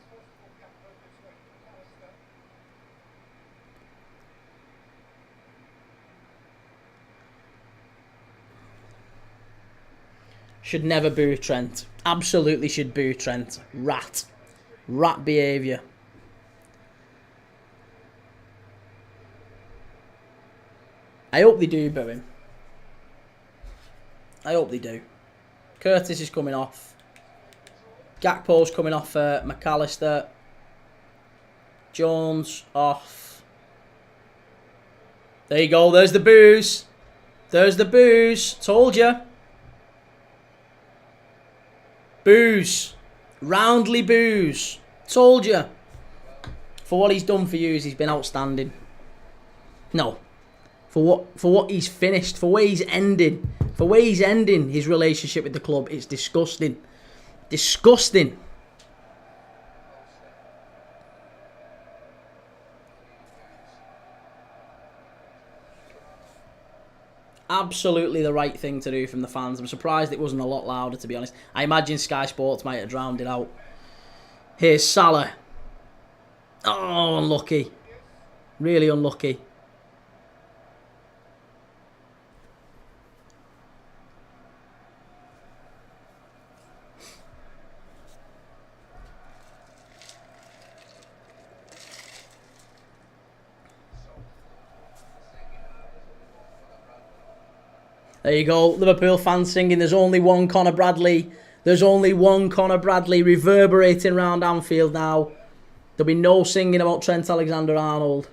Should never boo Trent. Absolutely should boo Trent. Rat. Rat behaviour. I hope they do boo him. I hope they do. Curtis is coming off. Gakpo's coming off McAllister. Jones off. There you go. There's the boos. There's the boos. Told you. Boos. Roundly boos. Told you. For what he's done for you, he's been outstanding. No. For what he's finished. For where he's ending. For where he's ending his relationship with the club. It's disgusting. Disgusting. Absolutely the right thing to do from the fans. I'm surprised it wasn't a lot louder, to be honest. I imagine Sky Sports might have drowned it out. Here's Salah. Oh, unlucky. Really unlucky. There you go, Liverpool fans singing, there's only one Conor Bradley. There's only one Conor Bradley reverberating round Anfield now. There'll be no singing about Trent Alexander-Arnold.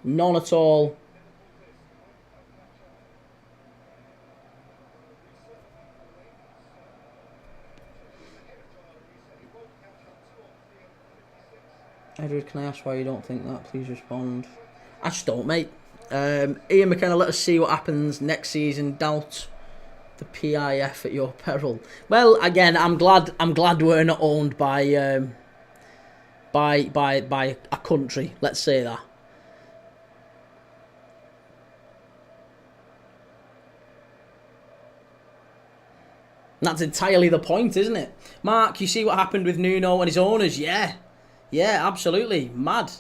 None at all. Edward, can I ask why you don't think that? Please respond. I just don't, mate. Ian McKenna, let us see what happens next season. Doubt the PIF at your peril. Well, again, I'm glad we're not owned by a country. Let's say that. And that's entirely the point, isn't it? Mark, you see what happened with Nuno and his owners? Yeah, absolutely mad.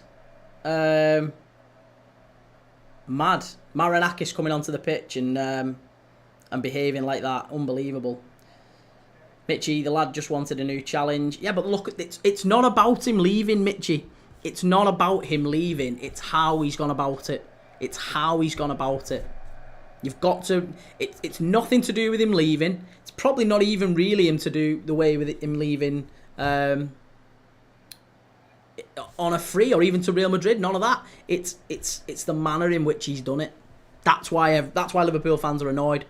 Mad. Marinakis coming onto the pitch and behaving like that. Unbelievable. Mitchie, the lad just wanted a new challenge. Yeah, but look, it's not about him leaving, Mitchie. It's not about him leaving. It's how he's gone about it. It's how he's gone about it. You've got to... It's nothing to do with him leaving. It's probably not even really him to do the way with him leaving on a free or even to Real Madrid. None of that. It's the manner in which he's done it. That's why Liverpool fans are annoyed.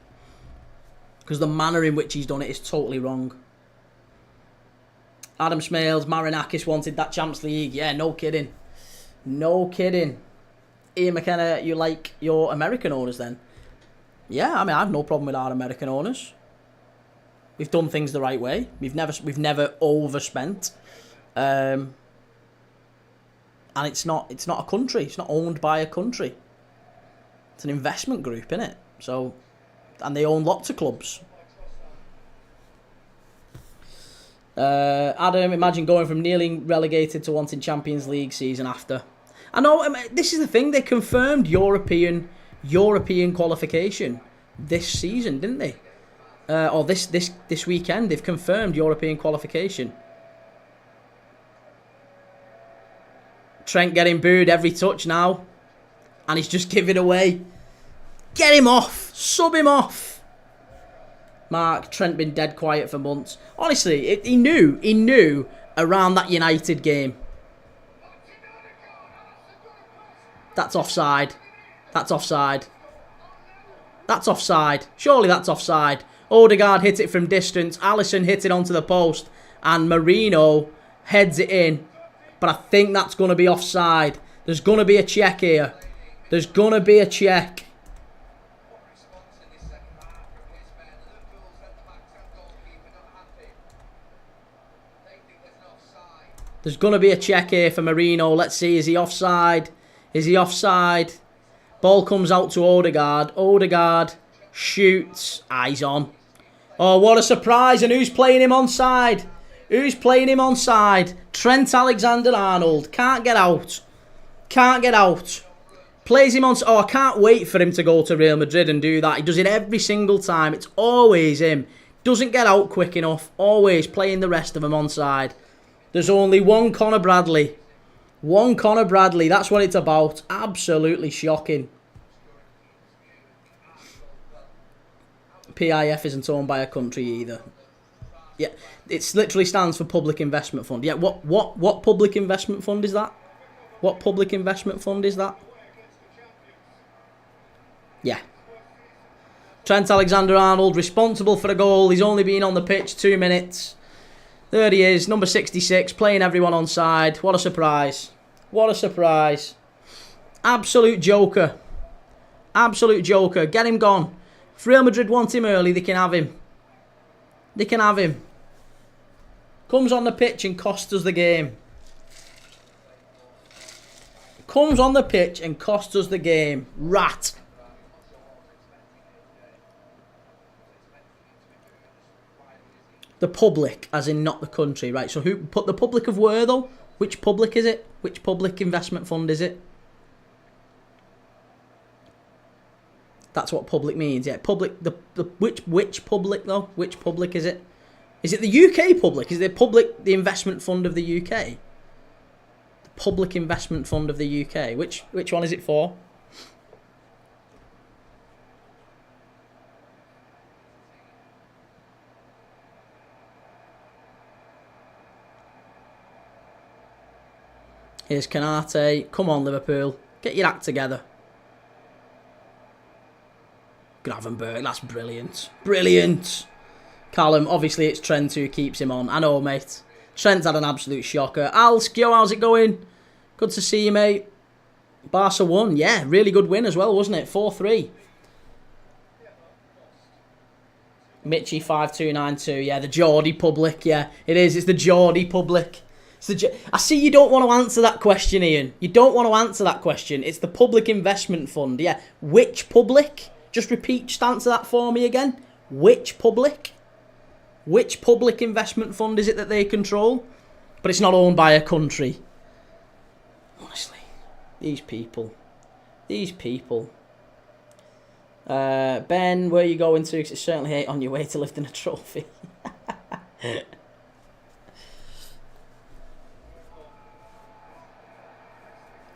Because the manner in which he's done it is totally wrong. Adam Smales, Marinakis wanted that Champions League. Yeah, no kidding. No kidding. Ian McKenna, you like your American owners then? Yeah, I mean, I have no problem with our American owners. We've done things the right way. We've never overspent. And it's not a country. It's not owned by a country. It's an investment group, innit? So... And they own lots of clubs. Adam, imagine going from nearly relegated to wanting Champions League season after. I know, this is the thing. They confirmed European qualification this season, didn't they? Or this weekend. They've confirmed European qualification. Trent getting booed every touch now. And he's just giving away. Get him off. Sub him off. Mark, Trent been dead quiet for months. Honestly, he knew around that United game. That's offside. That's offside. That's offside. Surely that's offside. Odegaard hit it from distance. Alisson hit it onto the post. And Marino heads it in. But I think that's going to be offside. There's going to be a check here. There's going to be a check. There's going to be a check here for Marino. Let's see. Is he offside? Is he offside? Ball comes out to Odegaard. Odegaard shoots. Eyes on. Oh, what a surprise. And who's playing him onside? Who's playing him onside? Trent Alexander-Arnold. Can't get out. Can't get out. Plays him on... Oh, I can't wait for him to go to Real Madrid and do that. He does it every single time. It's always him. Doesn't get out quick enough. Always playing the rest of them onside. There's only one Conor Bradley. One Conor Bradley. That's what it's about. Absolutely shocking. PIF isn't owned by a country either. Yeah, it literally stands for Public Investment Fund. Yeah, what public investment fund is that? What public investment fund is that? Yeah. Trent Alexander-Arnold responsible for a goal. He's only been on the pitch 2 minutes. There he is, number 66, playing everyone on side. What a surprise. What a surprise. Absolute joker. Absolute joker. Get him gone. If Real Madrid want him early, they can have him. They can have him. Comes on the pitch and costs us the game. Comes on the pitch and costs us the game. Rat. The public, as in not the country, right? So who put the public of where though? Which public is it? Which public investment fund is it? That's what public means, yeah. Public. Which public though? Which public is it? Is it the UK public? Is it the investment fund of the UK? The public investment fund of the UK. Which one is it for? Here's Canate. Come on, Liverpool. Get your act together. Gravenberg. That's brilliant. Brilliant. Callum. Obviously, it's Trent who keeps him on. I know, mate. Trent's had an absolute shocker. Alskio, how's it going? Good to see you, mate. Barca won. Yeah, really good win as well, wasn't it? 4-3. Mitchie 5292. Yeah, the Geordie public. Yeah, it is. It's the Geordie public. I see you don't want to answer that question, Ian. You don't want to answer that question. It's the Public Investment Fund. Yeah. Which public? Just repeat, just answer that for me again. Which public? Which public investment fund is it that they control? But it's not owned by a country. Honestly, these people. These people. Ben, where are you going to? Because it certainly ain't on your way to lifting a trophy.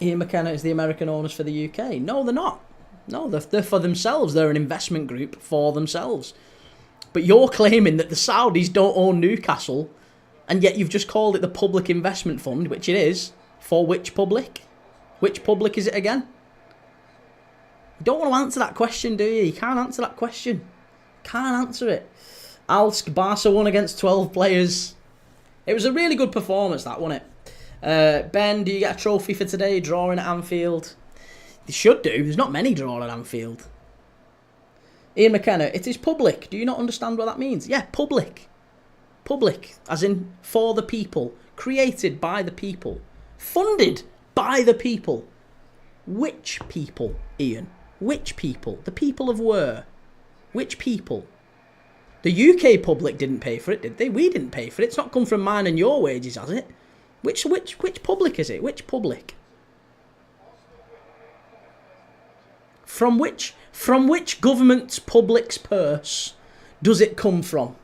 Ian McKenna is the American owners for the UK. No, they're not. No, they're for themselves. They're an investment group for themselves. But you're claiming that the Saudis don't own Newcastle, and yet you've just called it the Public Investment Fund, which it is. For which public? Which public is it again? You don't want to answer that question, do you? You can't answer that question. Can't answer it. Alsk, Barca won against 12 players. It was a really good performance, that, wasn't it? Ben, do you get a trophy for today? Drawing at Anfield? They should do. There's not many drawn at Anfield. Ian McKenna, it is public. Do you not understand what that means? Yeah, public. Public, as in for the people. Created by the people. Funded by the people. Which people, Ian? Which people? The people of where? Which people? The UK public didn't pay for it, did they? We didn't pay for it. It's not come from mine and your wages, has it? Which public is it? Which public? From which government's public's purse does it come from?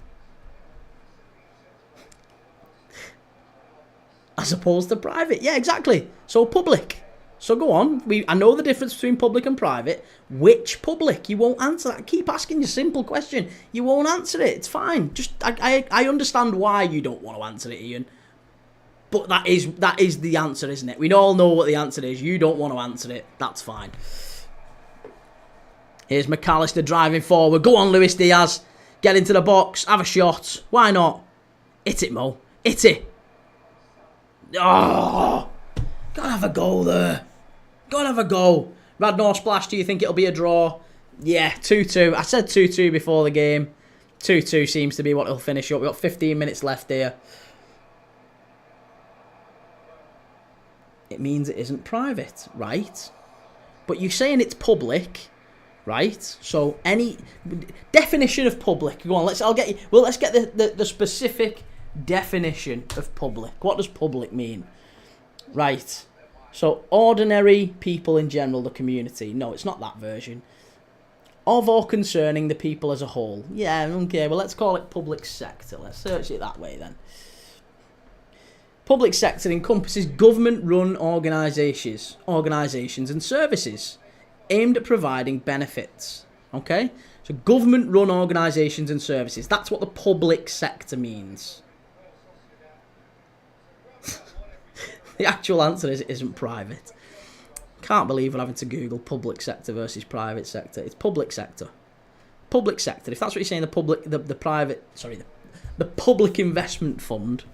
As opposed to private. Yeah, exactly. So public. So go on. I know the difference between public and private. Which public? You won't answer that. Keep asking your simple question. You won't answer it. It's fine. Just I understand why you don't want to answer it, Ian. But that is the answer, isn't it? We all know what the answer is. You don't want to answer it. That's fine. Here's McAllister driving forward. Go on, Luis Diaz. Get into the box. Have a shot. Why not? Hit it, Mo. Hit it. Oh, gotta have a goal there. Gotta have a goal. Radnor Splash, do you think it'll be a draw? Yeah, 2-2. I said 2-2 before the game. 2-2 seems to be what it'll finish up. We've got 15 minutes left here. It means it isn't private, right? But you're saying it's public, right? So any definition of public. Go on, let's get the specific definition of public. What does public mean? Right. So ordinary people in general, the community. No, it's not that version. Of or concerning the people as a whole. Yeah, okay, well let's call it public sector. Let's search it that way then. Public sector encompasses government-run organisations and services aimed at providing benefits. Okay? So government-run organisations and services. That's what the public sector means. The actual answer is it isn't private. Can't believe we're having to Google public sector versus private sector. It's public sector. Public sector. If that's what you're saying, the public investment fund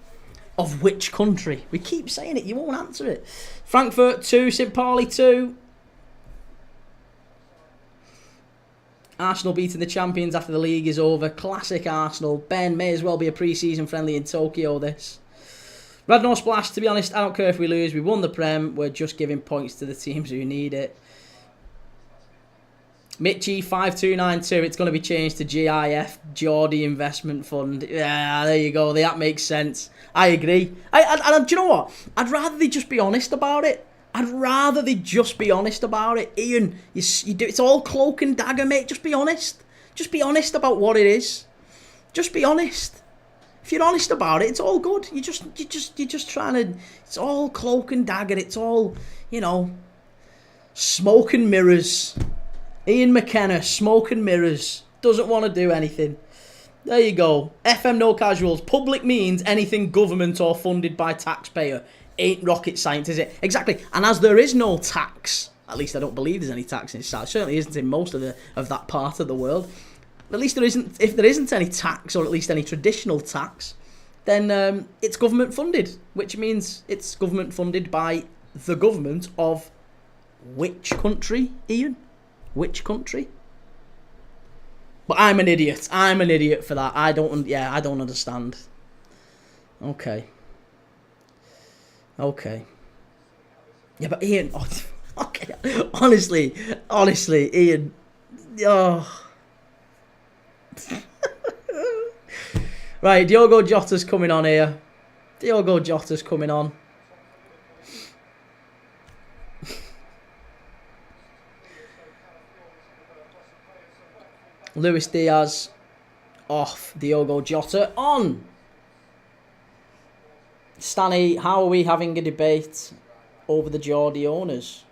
of which country? We keep saying it, you won't answer it. Frankfurt 2, St. Pauli 2. Arsenal beating the champions after the league is over. Classic Arsenal. Ben, may as well be a pre-season friendly in Tokyo, this. Radnor Splash, to be honest, I don't care if we lose. We won the Prem. We're just giving points to the teams who need it. Mitchie 5292. It's going to be changed to GIF, Geordie Investment Fund. Yeah, there you go. That makes sense. I agree. And do you know what? I'd rather they just be honest about it. Ian, you do. It's all cloak and dagger, mate. Just be honest. Just be honest about what it is. Just be honest. If you're honest about it, it's all good. You're just trying to. It's all cloak and dagger. It's all, smoke and mirrors. Ian McKenna, smoke and mirrors. Doesn't want to do anything. There you go. FM No Casuals. Public means anything government or funded by taxpayer. Ain't rocket science, is it? Exactly. And as there is no tax, at least I don't believe there's any tax in this side. Certainly isn't in most of that part of the world. At least there isn't. If there isn't any tax, or at least any traditional tax, then it's government funded, which means it's government funded by the government of which country, Ian? Which country? But I'm an idiot. I'm an idiot for that. I don't understand. Okay. Yeah, but Ian. Okay. Honestly, Ian. Oh. Right, Diogo Jota's coming on here. Luis Diaz off. Diogo Jota on. Stanley, how are we having a debate over the Geordie owners?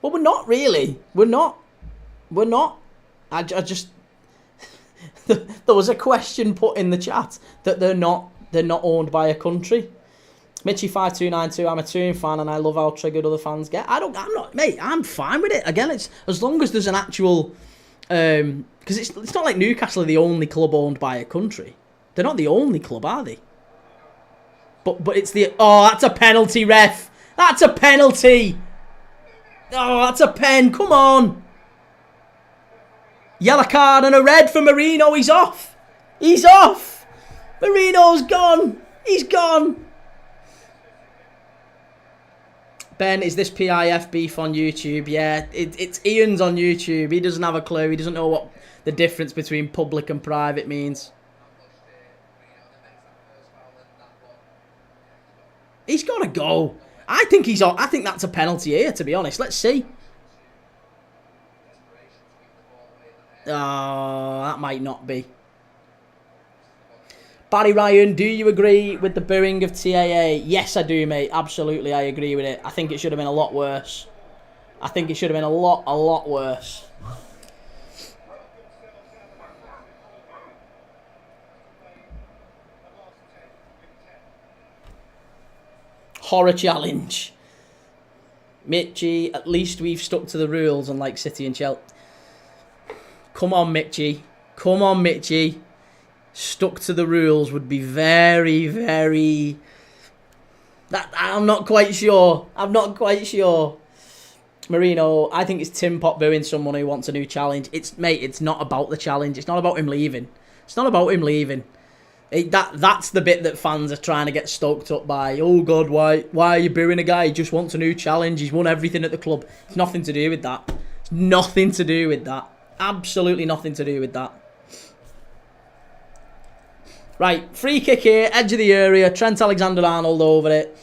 Well, we're not really. We're not. I just... there was a question put in the chat that they're not owned by a country. Mitchy5292, I'm a Toon fan and I love how triggered other fans get. I'm not, mate, I'm fine with it. Again, it's as long as there's an actual... Because it's not like Newcastle are the only club owned by a country. They're not the only club, are they? But it's the... Oh, that's a penalty, ref. That's a penalty. Oh, that's a pen. Come on. Yellow card and a red for Marino. He's off. He's off. Marino's gone. He's gone. Ben, is this PIF beef on YouTube? Yeah, it's Ian's on YouTube. He doesn't have a clue. He doesn't know what the difference between public and private means. He's got to go. I think he's on. I think that's a penalty here, to be honest. Let's see. Oh, that might not be. Barry Ryan, do you agree with the booing of TAA? Yes, I do, mate. Absolutely, I agree with it. I think it should have been a lot worse. I think it should have been a lot worse. Horror challenge. Mitchy, at least we've stuck to the rules, unlike City and Chelsea. Come on, Mitchy. Come on, Mitchy. Stuck to the rules would be very, very... I'm not quite sure. I'm not quite sure. Marino, I think it's Tim Pot booing someone who wants a new challenge. Mate, it's not about the challenge. It's not about him leaving. It's not about him leaving. That's the bit that fans are trying to get stoked up by. Oh, God, why are you booing a guy? He just wants a new challenge. He's won everything at the club. It's nothing to do with that. It's nothing to do with that. Absolutely nothing to do with that. Right, free kick here, edge of the area. Trent Alexander-Arnold over it.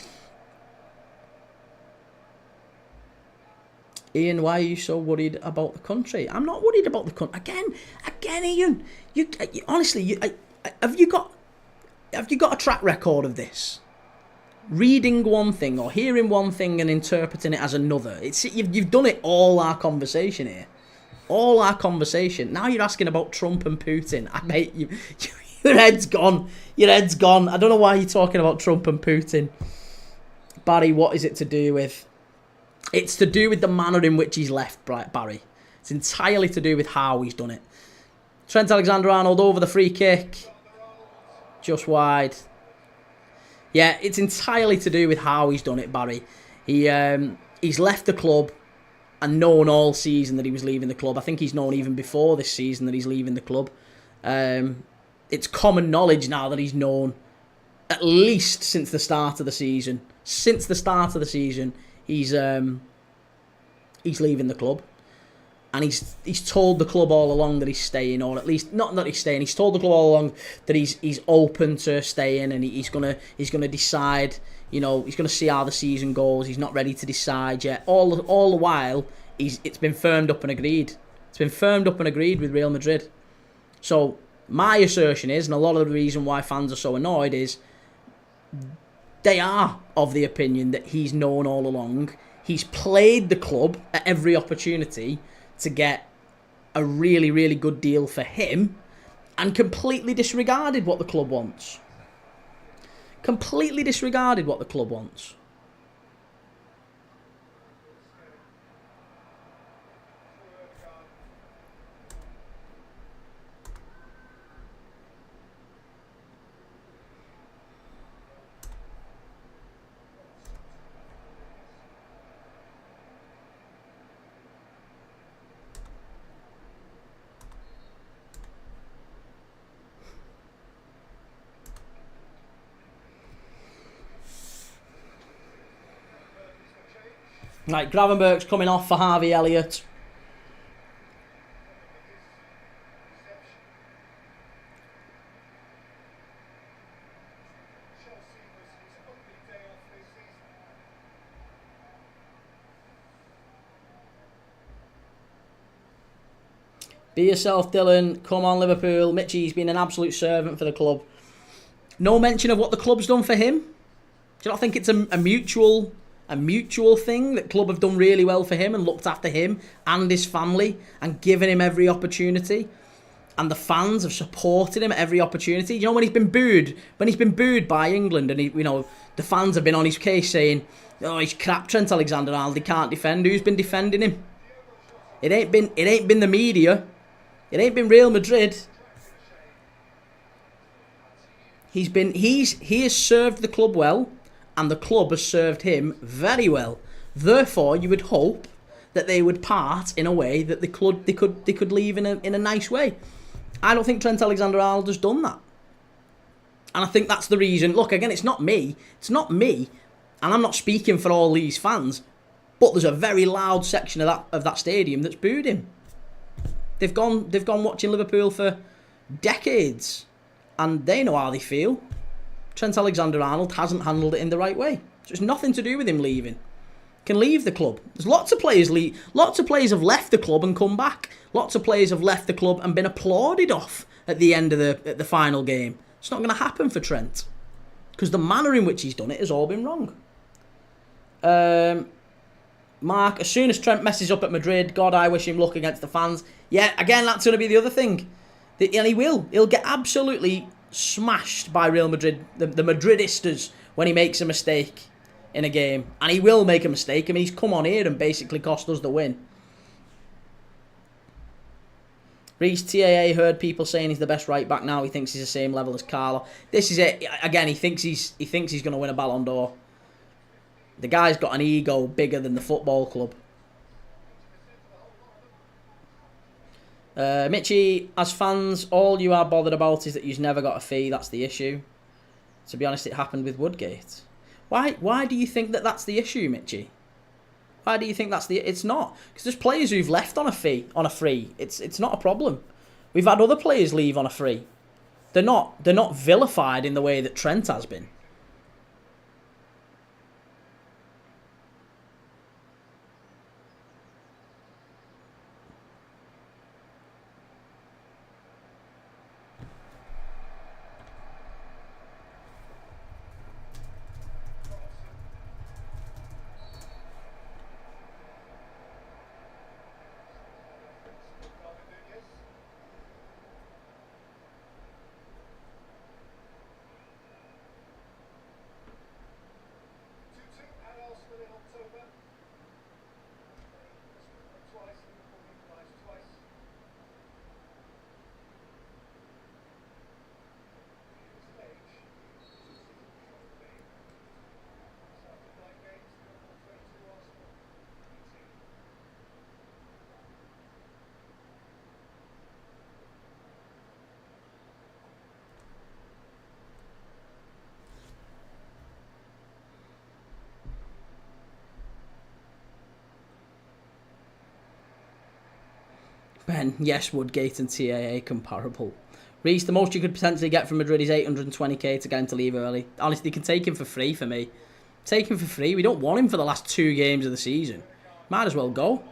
Ian, why are you so worried about the country? I'm not worried about the country. Again, Ian. You honestly, have you got a track record of this? Reading one thing or hearing one thing and interpreting it as another. You've done it all our conversation here. All our conversation. Now you're asking about Trump and Putin. Mate, your head's gone. Your head's gone. I don't know why you're talking about Trump and Putin. Barry, what is it to do with? It's to do with the manner in which he's left, Barry. It's entirely to do with how he's done it. Trent Alexander-Arnold over the free kick. Just wide. Yeah, it's entirely to do with how he's done it, Barry. He's left the club and known all season that he was leaving the club. I think he's known even before this season that he's leaving the club. It's common knowledge now that he's known at least since the start of the season. Since the start of the season, he's leaving the club. And he's told the club all along that he's staying, or at least not that he's staying. He's told the club all along that he's open to staying, and he's gonna decide. You know, he's gonna see how the season goes. He's not ready to decide yet. All the while, it's been firmed up and agreed. It's been firmed up and agreed with Real Madrid. So my assertion is, and a lot of the reason why fans are so annoyed is, they are of the opinion that he's known all along. He's played the club at every opportunity to get a really, really good deal for him, and completely disregarded what the club wants. Completely disregarded what the club wants. Right, Gravenberg's coming off for Harvey Elliott. Be yourself, Dylan. Come on, Liverpool. Mitchie's been an absolute servant for the club. No mention of what the club's done for him. Do you not think it's a mutual thing that club have done really well for him and looked after him and his family and given him every opportunity? And the fans have supported him at every opportunity. You know, when he's been booed by England, and the fans have been on his case saying, "Oh, he's crap, Trent Alexander-Arnold. He can't defend." Who's been defending him? It ain't been the media. It ain't been Real Madrid. He has served the club well, and the club has served him very well. Therefore, you would hope that they would part in a way that they could leave in a nice way. I don't think Trent Alexander-Arnold has done that, and I think that's the reason. Look, again, it's not me, and I'm not speaking for all these fans, but there's a very loud section of that stadium that's booed him. They've gone watching Liverpool for decades, and they know how they feel. Trent Alexander-Arnold hasn't handled it in the right way. So it's nothing to do with him leaving. Can leave the club. There's lots of players leave. Lots of players have left the club and come back. Lots of players have left the club and been applauded off at the end of the final game. It's not going to happen for Trent, because the manner in which he's done it has all been wrong. Mark, as soon as Trent messes up at Madrid, God, I wish him luck against the fans. Yeah, again, that's going to be the other thing. And he will. He'll get absolutely smashed by Real Madrid, the Madridistas, when he makes a mistake in a game. And he will make a mistake. I mean, he's come on here and basically cost us the win. Reece, TAA heard people saying he's the best right back now. He thinks he's the same level as Carlo. This is it. Again, he thinks he's going to win a Ballon d'Or. The guy's got an ego bigger than the football club. Mitchie, as fans, all you are bothered about is that you've never got a fee. That's the issue. To be honest, it happened with Woodgate. Why do you think that that's the issue, Mitchie? Why do you think that's the... It's not. Because there's players who've left on a free. It's not a problem. We've had other players leave on a free. They're not vilified in the way that Trent has been. Ben, yes, Woodgate and TAA comparable. Reece, the most you could potentially get from Madrid is 820k to get him to leave early. Honestly, you can take him for free for me. Take him for free. We don't want him for the last 2 games of the season. Might as well go.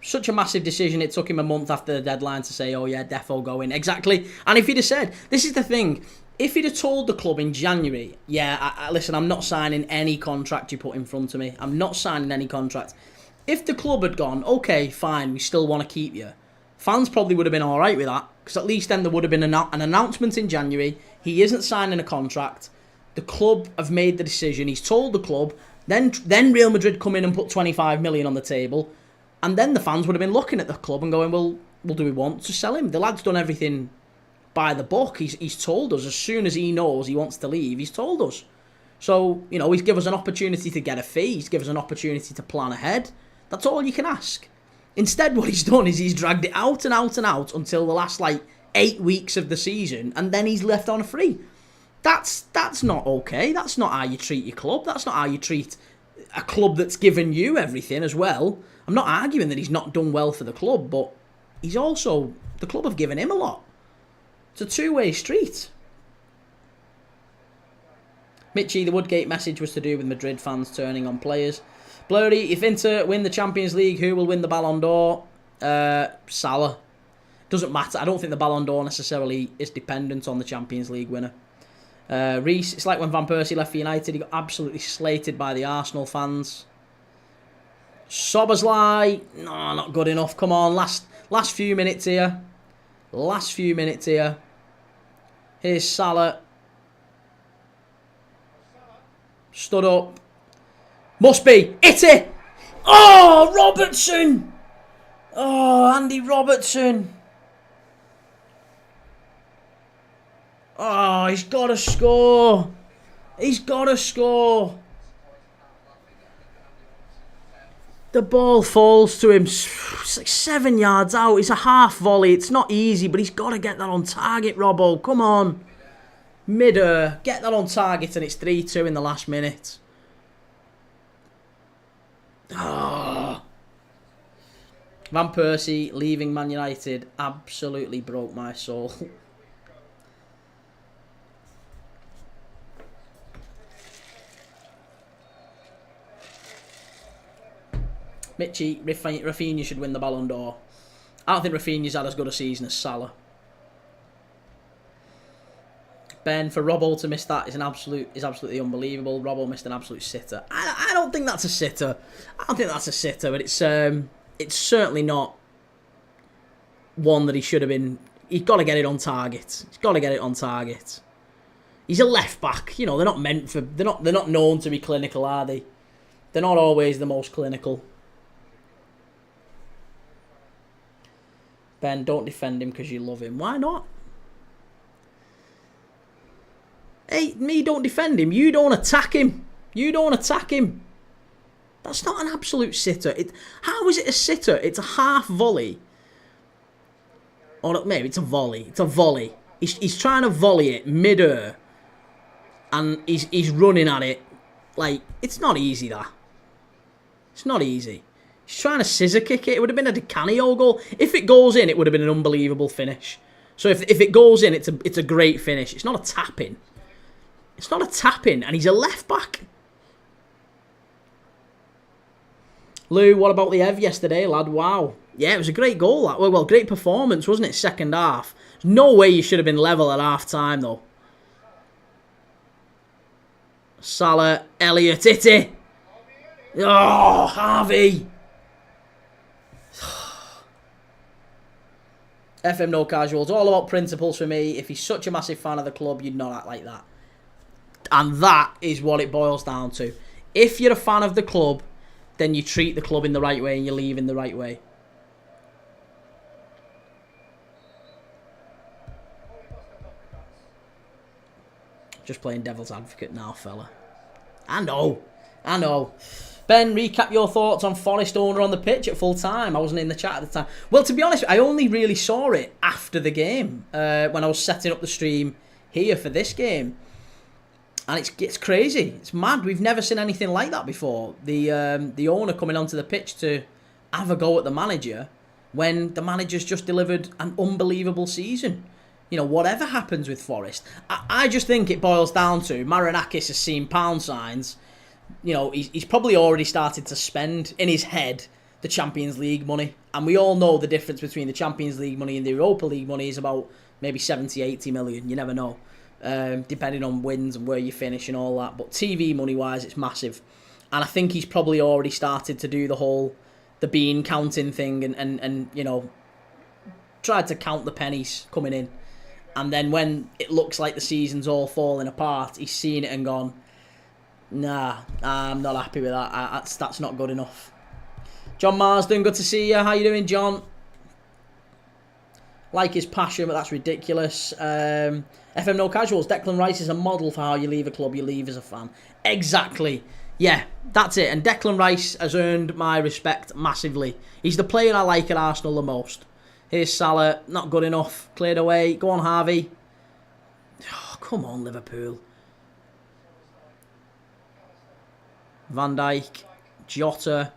Such a massive decision. It took him a month after the deadline to say, oh yeah, defo going. Exactly. And if he'd have said, this is the thing, if he'd have told the club in January, yeah, listen, I'm not signing any contract you put in front of me. I'm not signing any contract. If the club had gone, okay, fine, we still want to keep you, fans probably would have been all right with that, because at least then there would have been an announcement in January. He isn't signing a contract. The club have made the decision. He's told the club. Then Real Madrid come in and put 25 million on the table. And then the fans would have been looking at the club and going, well, do we want to sell him? The lad's done everything by the book. He's told us as soon as he knows he wants to leave, he's told us. So, he's given us an opportunity to get a fee. He's given us an opportunity to plan ahead. That's all you can ask. Instead, what he's done is he's dragged it out and out and out until the last, 8 weeks of the season, and then he's left on a free. That's not okay. That's not how you treat your club. That's not how you treat a club that's given you everything as well. I'm not arguing that he's not done well for the club, but the club have given him a lot. It's a two-way street. Mitchie, the Woodgate message was to do with Madrid fans turning on players. Blurry, if Inter win the Champions League, who will win the Ballon d'Or? Salah. Doesn't matter. I don't think the Ballon d'Or necessarily is dependent on the Champions League winner. Reese, it's like when Van Persie left for United, he got absolutely slated by the Arsenal fans. Sobersley, no, not good enough. Come on, last few minutes here. Last few minutes here. Here's Salah. Stood up. Must be. Hit it! Oh, Robertson! Oh, Andy Robertson. Oh, he's got to score. He's got to score. The ball falls to him. It's like 7 yards out. It's a half volley. It's not easy, but he's got to get that on target, Robbo. Come on. Mid-air. Get that on target, and it's 3-2 in the last minute. Oh. Van Persie leaving Man United absolutely broke my soul. Mitchie, Rafinha should win the Ballon d'Or. I don't think Rafinha's had as good a season as Salah. Ben, for Robbo to miss that is absolutely unbelievable. Robbo missed an absolute sitter. I don't think that's a sitter. I don't think that's a sitter, but it's certainly not one that he should have been. He's got to get it on target. He's got to get it on target. He's a left back. You know, they're not meant for. They're not known to be clinical, are they? They're not always the most clinical. Ben, don't defend him because you love him. Why not? Hey, me don't defend him. You don't attack him. You don't attack him. That's not an absolute sitter. How is it a sitter? It's a half volley. Or maybe it's a volley. It's a volley. He's trying to volley it mid-air. And he's running at it. Like, it's not easy, that. It's not easy. He's trying to scissor kick it. It would have been a Di Canio goal. If it goes in, it would have been an unbelievable finish. So if it goes in, it's a great finish. It's not a tap-in. It's not a tap-in. And he's a left-back. Lou, what about the Ev yesterday, lad? Wow. Yeah, it was a great goal. That. Well, great performance, wasn't it? Second half. There's no way you should have been level at half-time, though. Salah, Elliott, Itty. Oh, Harvey. FM No Casuals, all about principles for me. If he's such a massive fan of the club, you'd not act like that. And that is what it boils down to. If you're a fan of the club, then you treat the club in the right way and you leave in the right way. Just playing devil's advocate now, fella. I know. Ben, recap your thoughts on Forest owner on the pitch at full time. I wasn't in the chat at the time. Well, to be honest, I only really saw it after the game when I was setting up the stream here for this game. And it's crazy. It's mad. We've never seen anything like that before. The owner coming onto the pitch to have a go at the manager when the manager's just delivered an unbelievable season. You know, whatever happens with Forest. I just think it boils down to Marinakis has seen pound signs. You know, he's probably already started to spend in his head the Champions League money. And we all know the difference between the Champions League money and the Europa League money is about maybe 70, 80 million. You never know. Depending on wins and where you finish and all that. But TV money-wise, it's massive. And I think he's probably already started to do the bean counting thing and you know, tried to count the pennies coming in. And then when it looks like the season's all falling apart, he's seen it and gone, nah, I'm not happy with that. That's not good enough. John Marsden, good to see you. How you doing, John? Like his passion, but that's ridiculous. FM No Casuals, Declan Rice is a model for how you leave a club you leave as a fan. Exactly. Yeah, that's it. And Declan Rice has earned my respect massively. He's the player I like at Arsenal the most. Here's Salah, not good enough. Cleared away. Go on, Harvey. Oh, come on, Liverpool. Van Dijk, Jota,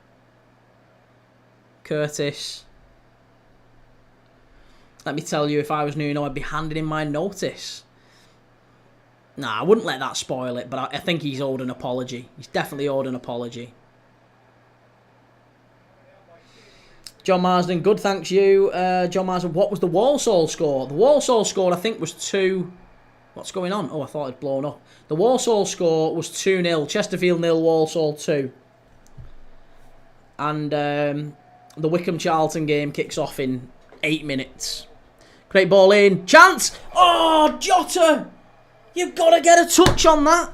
Curtis. Let me tell you, if I was Nuno, I'd be handing him my notice. Nah, I wouldn't let that spoil it, but I think he's owed an apology. He's definitely owed an apology. John Marsden, good, thanks you. John Marsden, what was the Walsall score? The Walsall score, I think, was 2... What's going on? Oh, I thought it'd blown up. The Walsall score was 2-0. Chesterfield 0, Walsall 2. And the Wycombe-Charlton game kicks off in 8 minutes. Great ball in. Chance! Oh, Jota! You've got to get a touch on that.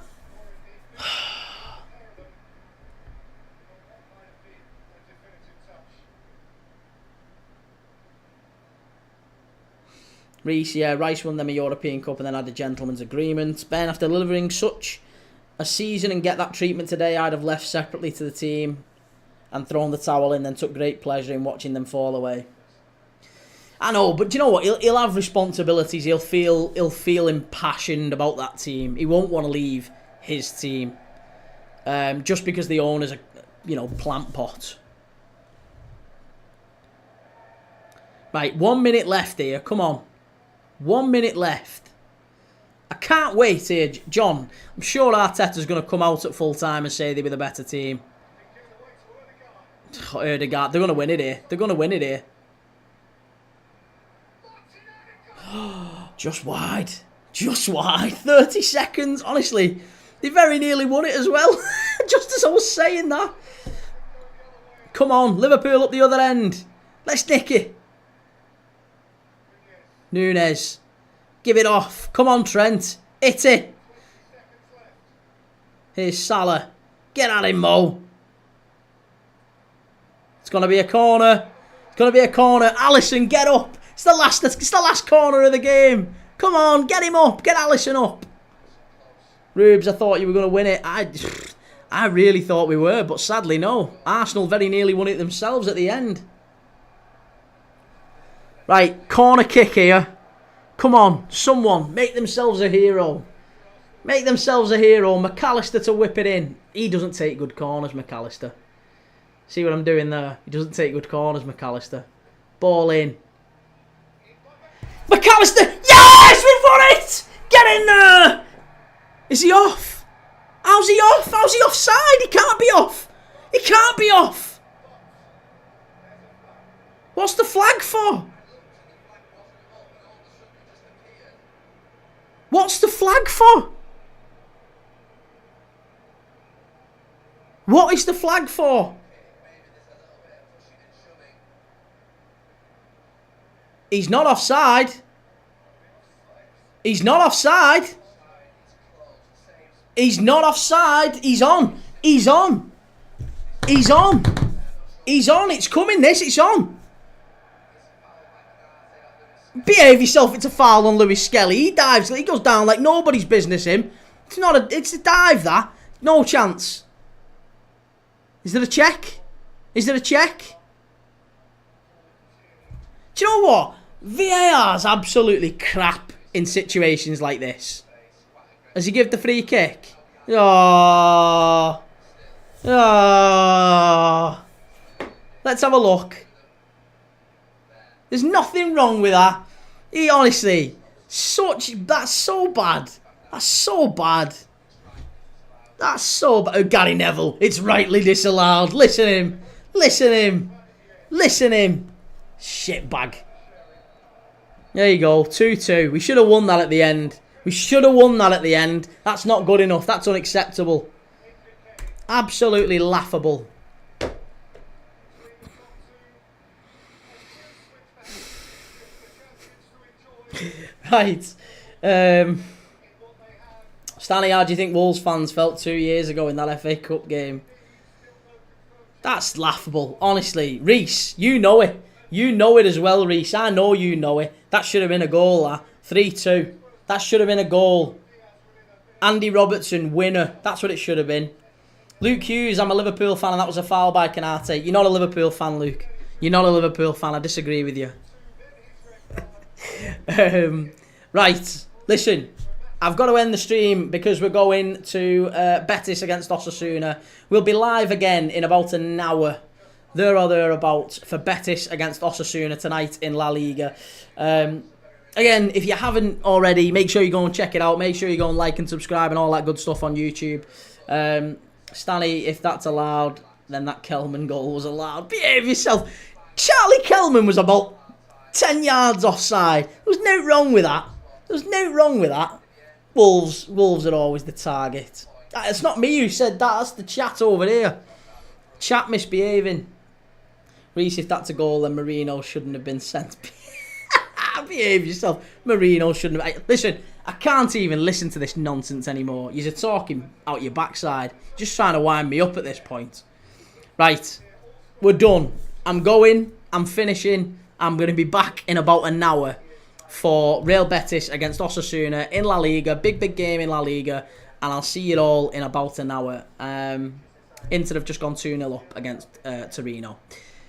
Reece, yeah, Rice won them a European Cup and then had a gentleman's agreement. Ben, after delivering such a season and get that treatment today, I'd have left separately to the team and thrown the towel in, then took great pleasure in watching them fall away. I know, but do you know what? He'll have responsibilities. He'll feel impassioned about that team. He won't want to leave his team just because the owner's a plant pot. Right, 1 minute left here. Come on, 1 minute left. I can't wait here, John. I'm sure Arteta's going to come out at full time and say they were the better team. Ødegaard, they're going to win it here. They're going to win it here. Just wide. Just wide. 30 seconds. Honestly, they very nearly won it as well. Just as I was saying that. Come on, Liverpool up the other end. Let's nick it. Núñez. Give it off. Come on, Trent. Hit it. Here's Salah. Get at him, Mo. It's going to be a corner. It's going to be a corner. Alisson, get up. It's the last corner of the game. Come on, get him up. Get Alisson up. Rubes, I thought you were going to win it. I really thought we were, but sadly no. Arsenal very nearly won it themselves at the end. Right, corner kick here. Come on, someone. Make themselves a hero. Make themselves a hero. McAllister to whip it in. He doesn't take good corners, McAllister. See what I'm doing there? He doesn't take good corners, McAllister. Ball in. McAllister! Yes! We've won it! Get in there! Is he off? How's he off? How's he offside? He can't be off. He can't be off. What's the flag for? What's the flag for? What is the flag for? He's not offside. He's not offside. He's not offside. He's on. He's on. He's on. He's on. It's coming, this. It's on. Behave yourself. It's a foul on Lewis Skelly. He dives. He goes down like nobody's business him. It's not a... It's a dive, that. No chance. Is there a check? Is there a check? Do you know what? VAR's absolutely crap in situations like this. Has he given the free kick? Oh. Oh. Let's have a look. There's nothing wrong with that. He honestly, that's so bad. That's so bad. That's so bad. Oh, Gary Neville, it's rightly disallowed. Listen to him. Listen to him. Listen to him. Shitbag. There you go, 2-2. We should have won that at the end. We should have won that at the end. That's not good enough. That's unacceptable. Absolutely laughable. Right. Stanley, how do you think Wolves fans felt 2 years ago in that FA Cup game? That's laughable. Honestly, Reece, you know it. You know it as well, Reece. I know you know it. That should have been a goal, that. 3-2. That should have been a goal. Andy Robertson, winner. That's what it should have been. Luke Hughes, I'm a Liverpool fan and that was a foul by Canate. You're not a Liverpool fan, Luke. You're not a Liverpool fan. I disagree with you. Right. Listen. I've got to end the stream because we're going to Betis against Osasuna. We'll be live again in about an hour. There or thereabouts for Betis against Osasuna tonight in La Liga. again, if you haven't already, make sure you go and check it out. Make sure you go and like and subscribe and all that good stuff on YouTube. Stanley, if that's allowed, then that Kelman goal was allowed. Behave yourself. Charlie Kelman was about 10 yards offside. There was no wrong with that. Wolves are always the target. It's not me who said that. That's the chat over here. Chat misbehaving. Reece, if that's a goal, then Marino shouldn't have been sent. Behave yourself. Marino shouldn't have. Listen, I can't even listen to this nonsense anymore. You're talking out your backside. Just trying to wind me up at this point. Right. We're done. I'm going. I'm finishing. I'm going to be back in about an hour for Real Betis against Osasuna in La Liga. Big game in La Liga. And I'll see you all in about an hour. Inter have just gone 2-0 up against Torino.